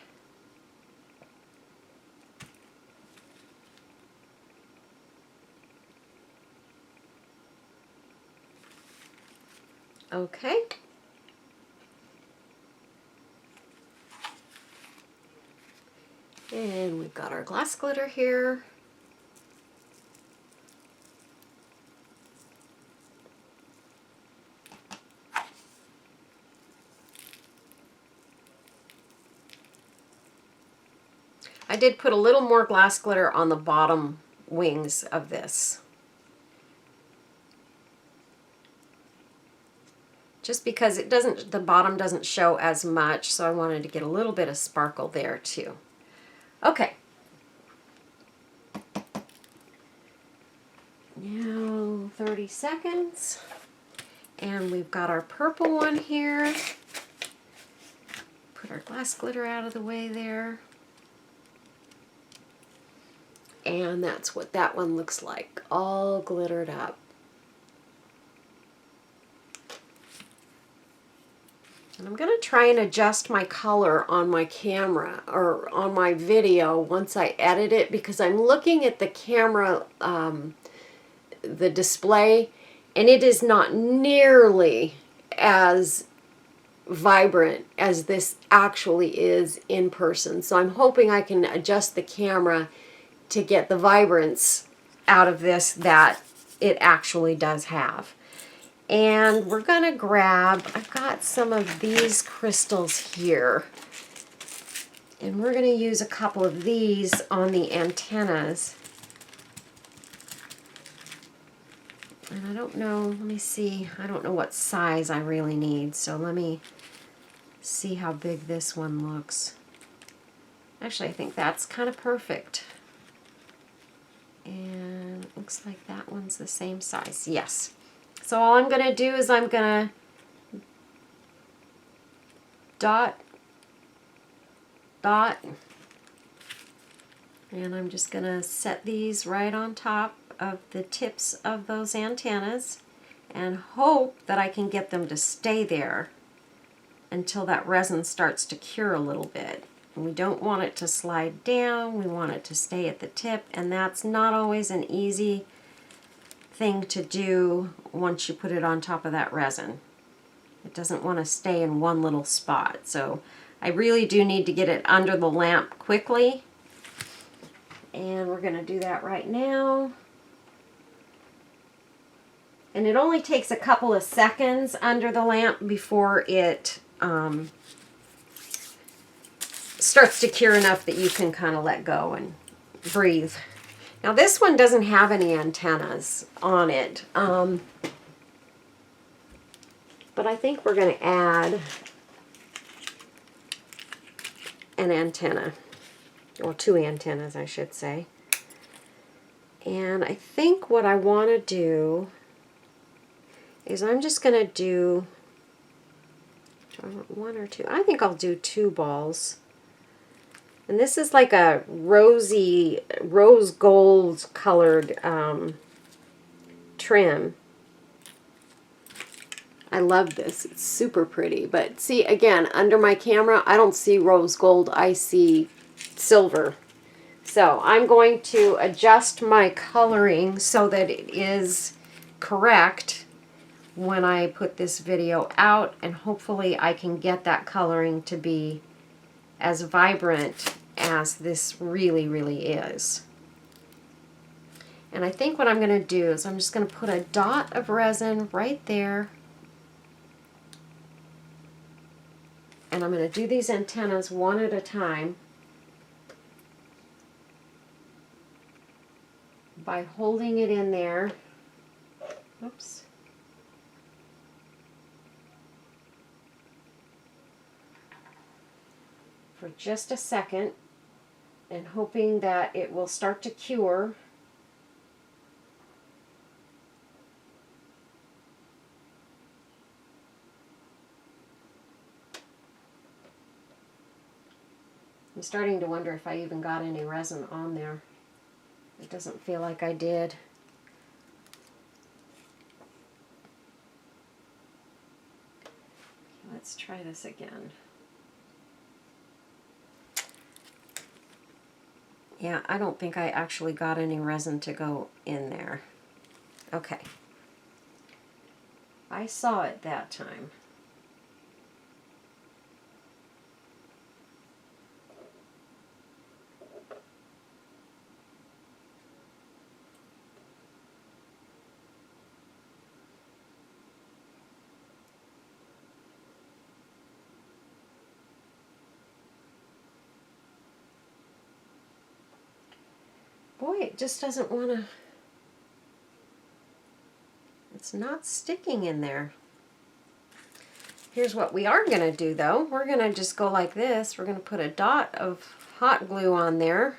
Speaker 1: Okay. And we've got our glass glitter here. I did put a little more glass glitter on the bottom wings of this, just because it doesn't, the bottom doesn't show as much, so I wanted to get a little bit of sparkle there too. Okay. Now 30 seconds. And we've got our purple one here. Put our glass glitter out of the way there. And that's what that one looks like, all glittered up. And I'm going to try and adjust my color on my camera or on my video once I edit it, because I'm looking at the camera, the display, and it is not nearly as vibrant as this actually is in person. So I'm hoping I can adjust the camera to get the vibrance out of this that it actually does have. And we're going to grab, I've got some of these crystals here, and we're going to use a couple of these on the antennas. And I don't know, let me see, I don't know what size I really need, so let me see how big this one looks. Actually, I think that's kind of perfect. And it looks like that one's the same size. Yes. So all I'm going to do is I'm going to dot, dot, and I'm just going to set these right on top of the tips of those antennas and hope that I can get them to stay there until that resin starts to cure a little bit. And we don't want it to slide down, we want it to stay at the tip, and that's not always an easy thing to do once you put it on top of that resin. It doesn't want to stay in one little spot, so I really do need to get it under the lamp quickly, and we're going to do that right now. And it only takes a couple of seconds under the lamp before it starts to cure enough that you can kind of let go and breathe. Now this one doesn't have any antennas on it, but I think we're going to add an antenna, or two antennas I should say. And I think what I want to do is I'm just going to do, do I want one or two? I think I'll do two balls. And this is like a rosy, rose gold colored trim. I love this. It's super pretty. But see, again, under my camera, I don't see rose gold. I see silver. So I'm going to adjust my coloring so that it is correct when I put this video out, and hopefully I can get that coloring to be as vibrant as this really, really is. And I think what I'm going to do is I'm just going to put a dot of resin right there, and I'm going to do these antennas one at a time by holding it in there. Oops. For just a second, and hoping that it will start to cure. I'm starting to wonder if I even got any resin on there. It doesn't feel like I did. Let's try this again. Yeah, I don't think I actually got any resin to go in there. Okay. I saw it that time. Boy, it just doesn't want to, it's not sticking in there. Here's what we are going to do though. We're going to just go like this. We're going to put a dot of hot glue on there.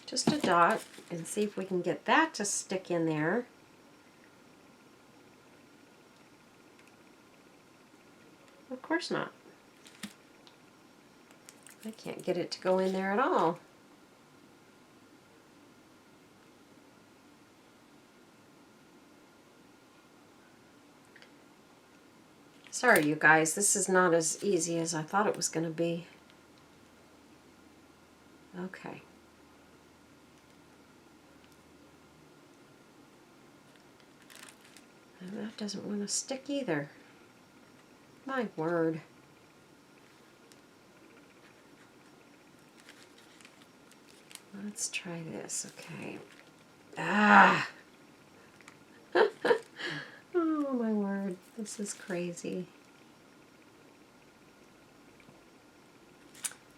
Speaker 1: Just a dot, and see if we can get that to stick in there. Of course not. I can't get it to go in there at all. Sorry, you guys, this is not as easy as I thought it was going to be. Okay. And that doesn't want to stick either. My word. Let's try this, okay. Ah! Oh my word, this is crazy.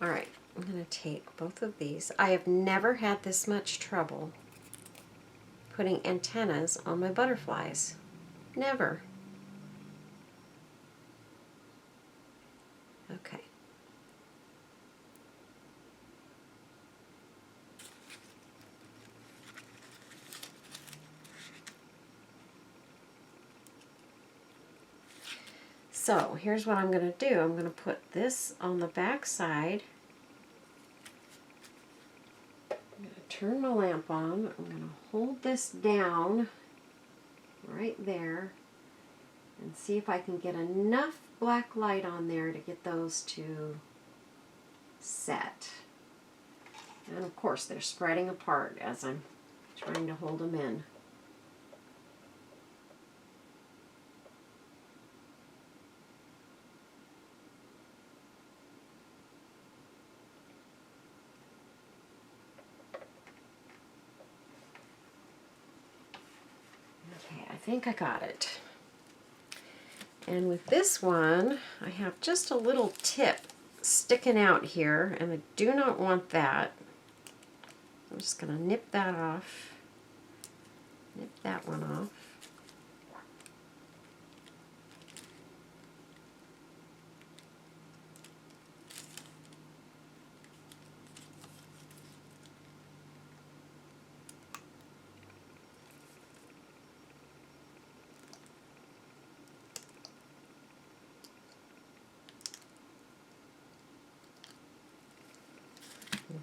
Speaker 1: Alright, I'm going to take both of these. I have never had this much trouble putting antennas on my butterflies. Never. Okay. So here's what I'm going to do. I'm going to put this on the back side. I'm going to turn my lamp on. I'm going to hold this down right there and see if I can get enough black light on there to get those to set. And of course they're spreading apart as I'm trying to hold them in. I think I got it. And with this one, I have just a little tip sticking out here, and I do not want that. I'm just going to nip that off. Nip that one off.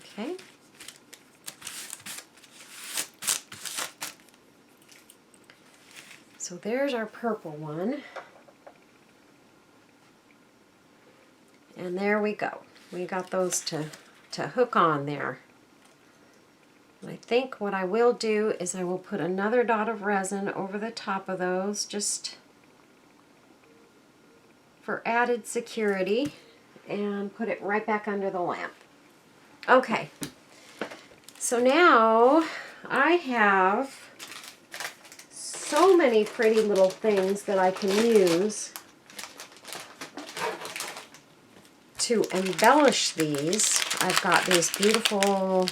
Speaker 1: Okay. So there's our purple one. And there we go. We got those to hook on there. I think what I will do is I will put another dot of resin over the top of those just for added security, and put it right back under the lamp. Okay, so now I have so many pretty little things that I can use to embellish these. I've got these beautiful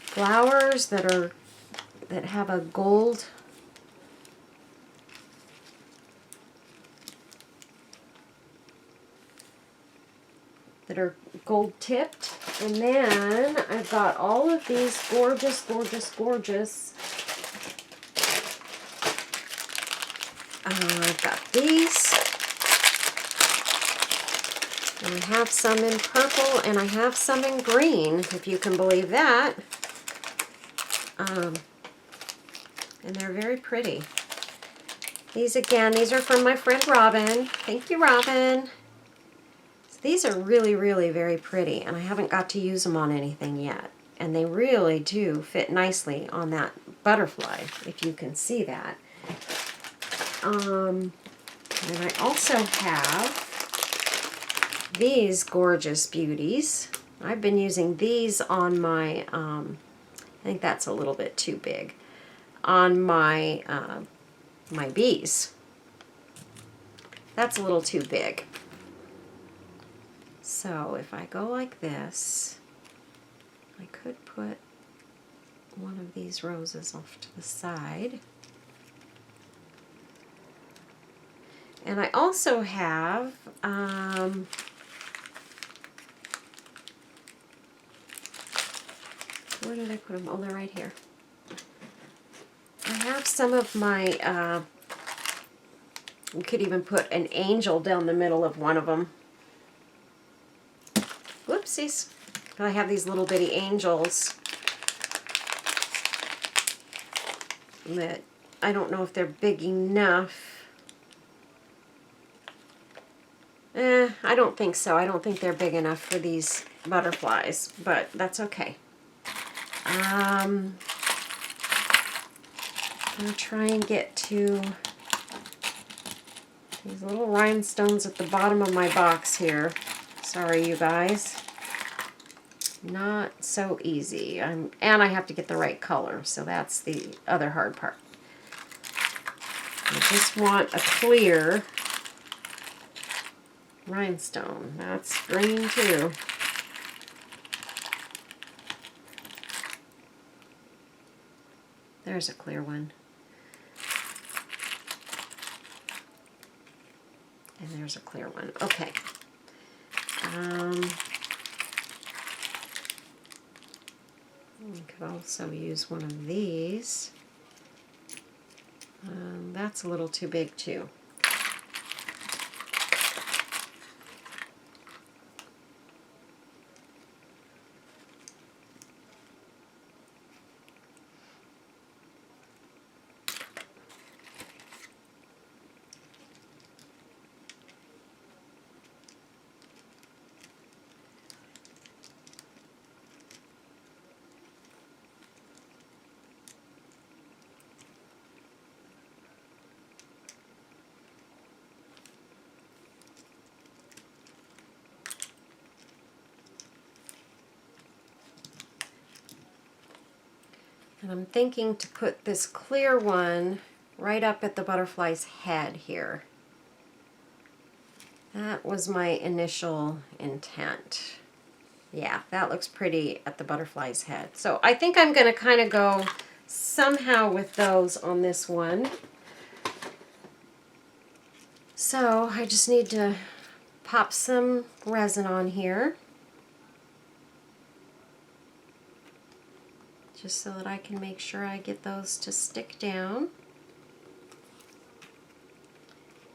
Speaker 1: flowers that have a gold that are gold tipped. And then I've got all of these gorgeous, gorgeous, gorgeous. I've got these. And I have some in purple, and I have some in green, if you can believe that. And they're very pretty. These again, these are from my friend Robin. Thank you, Robin. So these are really, really very pretty, and I haven't got to use them on anything yet. And they really do fit nicely on that butterfly, if you can see that. And I also have these gorgeous beauties. I've been using these on my, I think that's a little bit too big, on my my bees. That's a little too big. So if I go like this, I could put one of these roses off to the side. And I also have where did I put them? Oh, they're right here. I have some of my, you could even put an angel down the middle of one of them. Whoopsies. I have these little bitty angels that I don't know if they're big enough. I don't think so. I don't think they're big enough for these butterflies, but that's okay. I'm going to try and get to these little rhinestones at the bottom of my box here. Sorry, you guys. Not so easy. And I have to get the right color, so that's the other hard part. I just want a clear rhinestone. That's green too. There's a clear one. And there's a clear one. Okay. We could also use one of these. That's a little too big too. And I'm thinking to put this clear one right up at the butterfly's head here. That was my initial intent. Yeah, that looks pretty at the butterfly's head. So I think I'm going to kind of go somehow with those on this one. So I just need to pop some resin on here, just so that I can make sure I get those to stick down.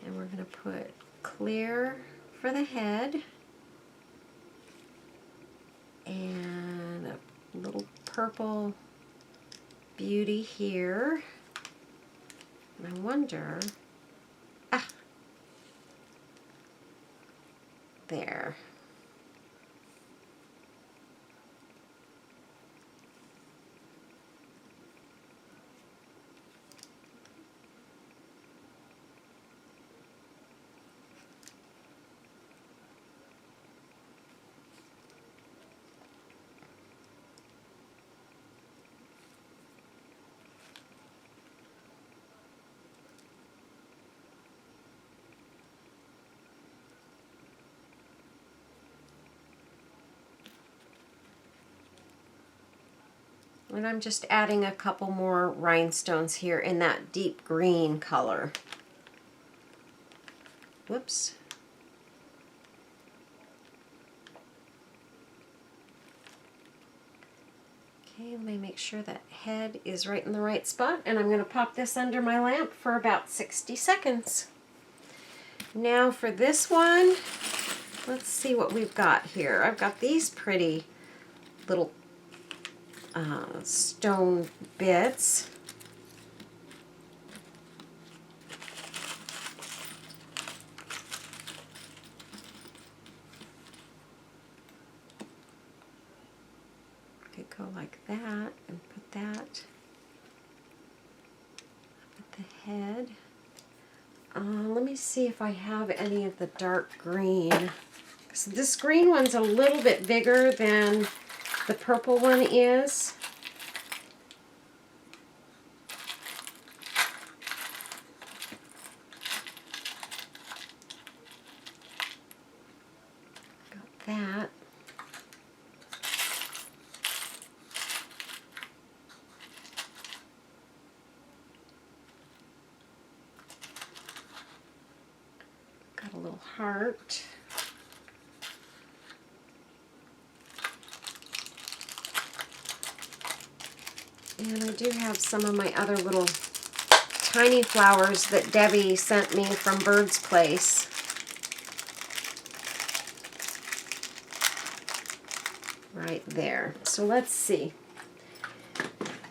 Speaker 1: And we're going to put clear for the head and a little purple beauty here. And I wonder, there. And I'm just adding a couple more rhinestones here in that deep green color. Whoops. Okay, let me make sure that head is right in the right spot, and I'm going to pop this under my lamp for about 60 seconds. Now for this one, let's see what we've got here. I've got these pretty little stone bits. like that and put that at the head. Let me see if I have any of the dark green. So this green one's a little bit bigger than the purple one is. Got that. Got a little heart. And I do have some of my other little tiny flowers that Debbie sent me from Bird's Place. Right there. So let's see.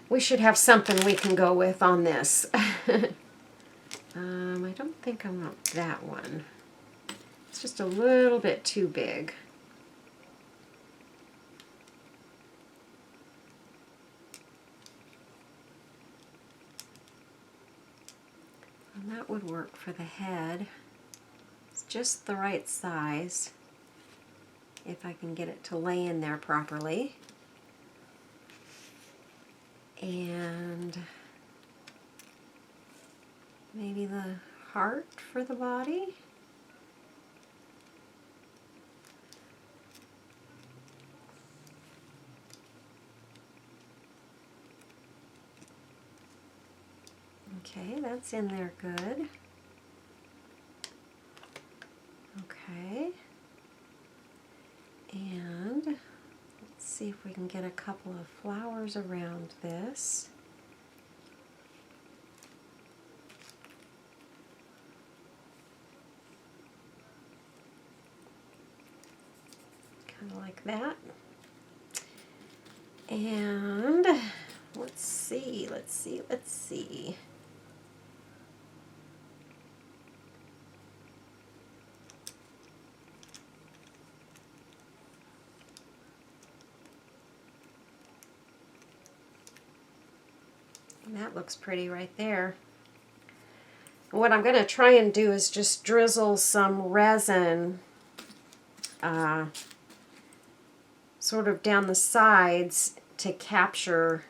Speaker 1: We should have something we can go with on this. I don't think I want that one. It's just a little bit too big. And that would work for the head. It's just the right size if I can get it to lay in there properly. And maybe the heart for the body. Okay, that's in there good. Okay. And let's see if we can get a couple of flowers around this. Kind of like that. And let's see. And that looks pretty right there. What I'm going to try and do is just drizzle some resin sort of down the sides to capture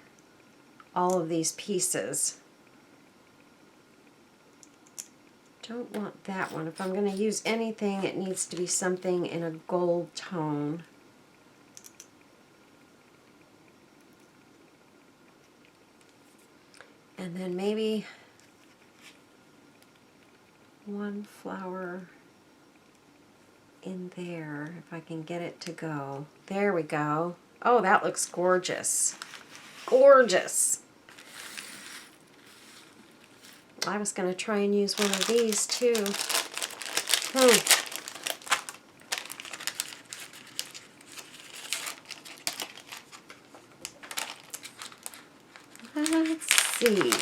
Speaker 1: all of these pieces. Don't want that one. If I'm going to use anything, it needs to be something in a gold tone. And then maybe one flower in there, if I can get it to go. There we go. Oh, that looks gorgeous. Gorgeous. I was going to try and use one of these too. Let's see.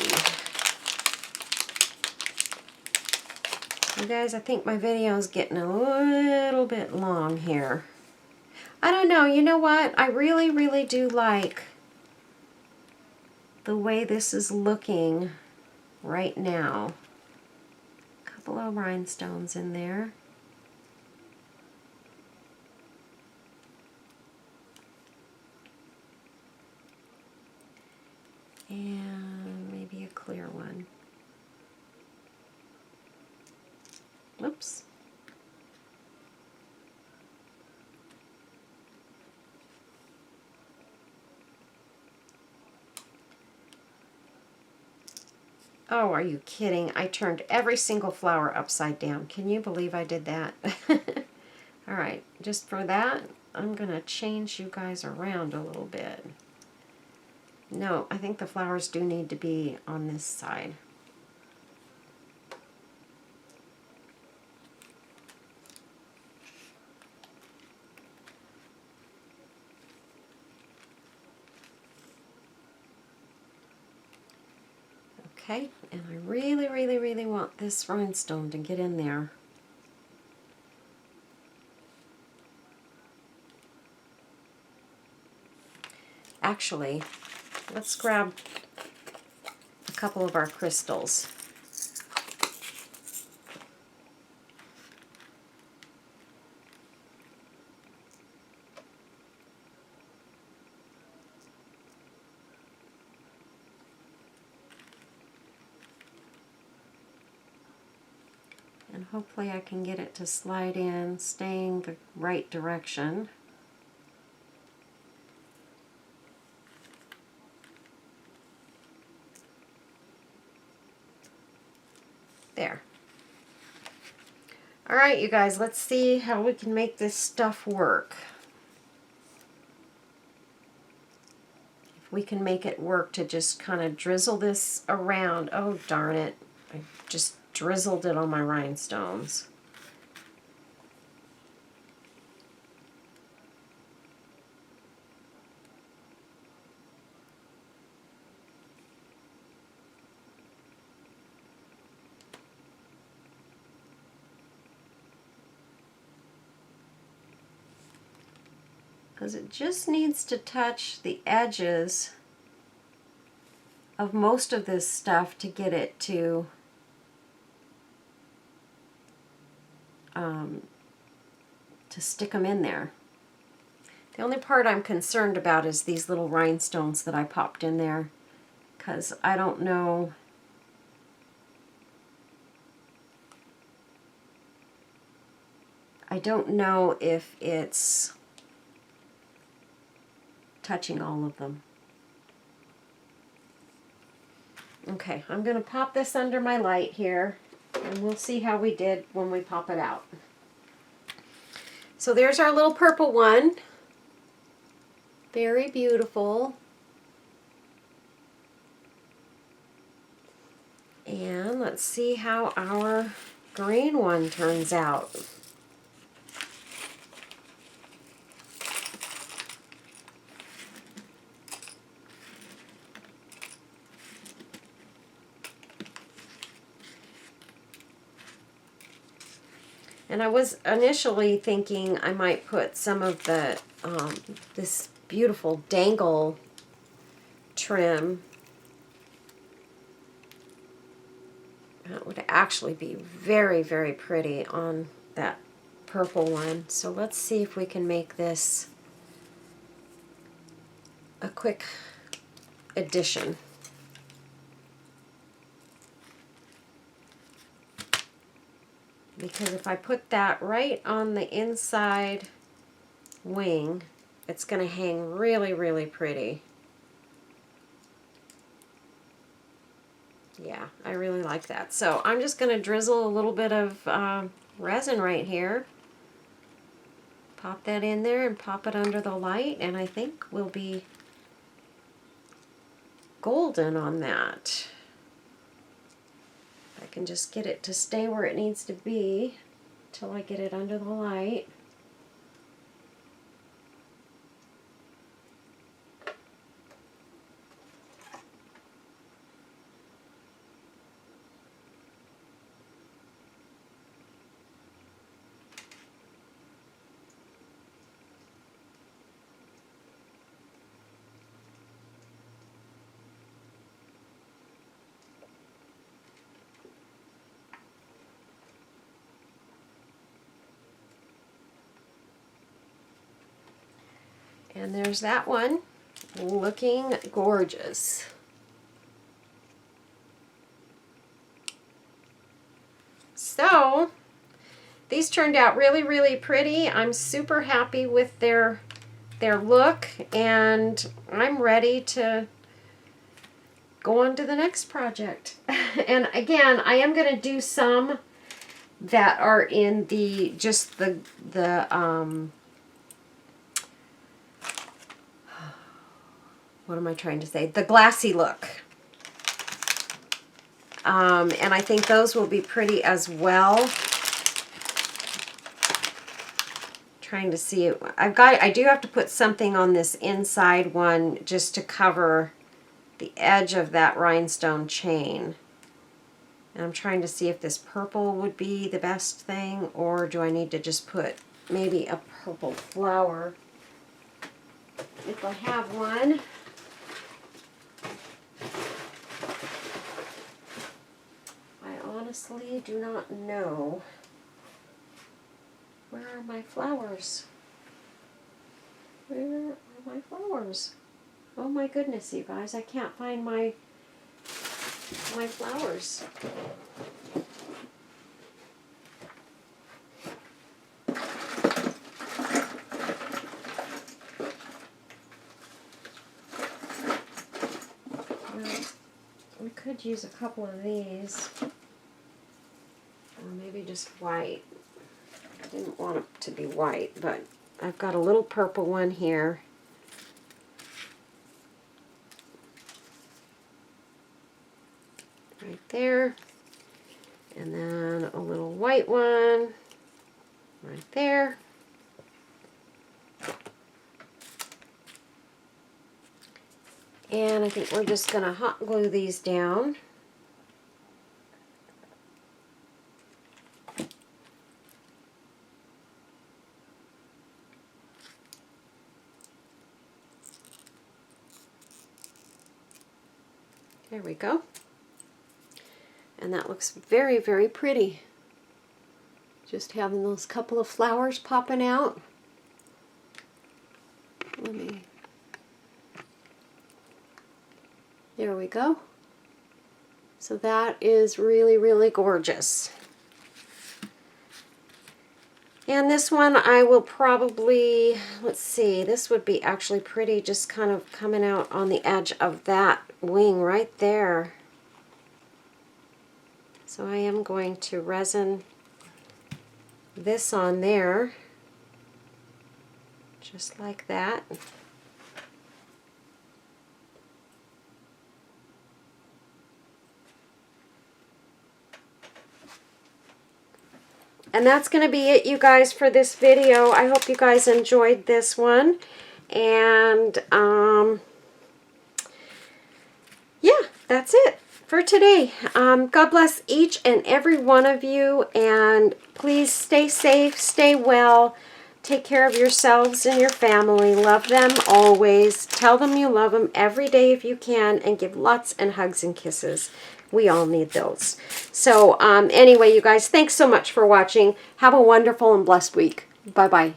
Speaker 1: You guys, I think my video is getting a little bit long here. I don't know. You know what? I really, really do like the way this is looking right now. A couple of rhinestones in there. And maybe a clear one. Oops. Oh, are you kidding? I turned every single flower upside down. Can you believe I did that? All right, just for that, I'm going to change you guys around a little bit. No, I think the flowers do need to be on this side. Okay, and I really, really, really want this rhinestone to get in there. actually, let's grab a couple of our crystals. And hopefully I can get it to slide in, staying the right direction. There. All right, you guys, let's see how we can make this stuff work. If we can make it work to just kind of drizzle this around. Oh, darn it. I just drizzled it on my rhinestones. Because it just needs to touch the edges of most of this stuff to get it to stick them in there. The only part I'm concerned about is these little rhinestones that I popped in there, because I don't know if it's touching all of them. Okay, I'm going to pop this under my light here, and we'll see how we did when we pop it out. So there's our little purple one. Very beautiful. And let's see how our green one turns out. And I was initially thinking I might put some of the this beautiful dangle trim. That would actually be very, very pretty on that purple one. So let's see if we can make this a quick addition. Because if I put that right on the inside wing, it's going to hang really, really pretty. Yeah, I really like that. So I'm just going to drizzle a little bit of resin right here. Pop that in there and pop it under the light, and I think we'll be golden on that. I can just get it to stay where it needs to be until I get it under the light. And there's that one, looking gorgeous. So, these turned out really, really pretty. I'm super happy with their look, and I'm ready to go on to the next project. And again, I am going to do some that are in the, just the what am I trying to say? The glassy look. And I think those will be pretty as well. Trying to see it. I do have to put something on this inside one just to cover the edge of that rhinestone chain. And I'm trying to see if this purple would be the best thing, or do I need to just put maybe a purple flower if I have one. honestly do not know. Where are my flowers? Where are my flowers? Oh my goodness, you guys, I can't find my flowers. We could use a couple of these, or maybe just white. I didn't want it to be white, but I've got a little purple one here. Right there. And then a little white one right there. And I think we're just going to hot glue these down. There we go. And that looks very, very pretty. Just having those couple of flowers popping out. There we go. So that is really, really gorgeous. And this one I will probably, let's see, this would be actually pretty just kind of coming out on the edge of that wing right there. So I am going to resin this on there, just like that. And that's going to be it, you guys, for this video. I hope you guys enjoyed this one. And, yeah, that's it for today. God bless each and every one of you. And please stay safe, stay well. Take care of yourselves and your family. Love them always. Tell them you love them every day if you can. And give lots and hugs and kisses. We all need those. So anyway, you guys, thanks so much for watching. Have a wonderful and blessed week. Bye-bye.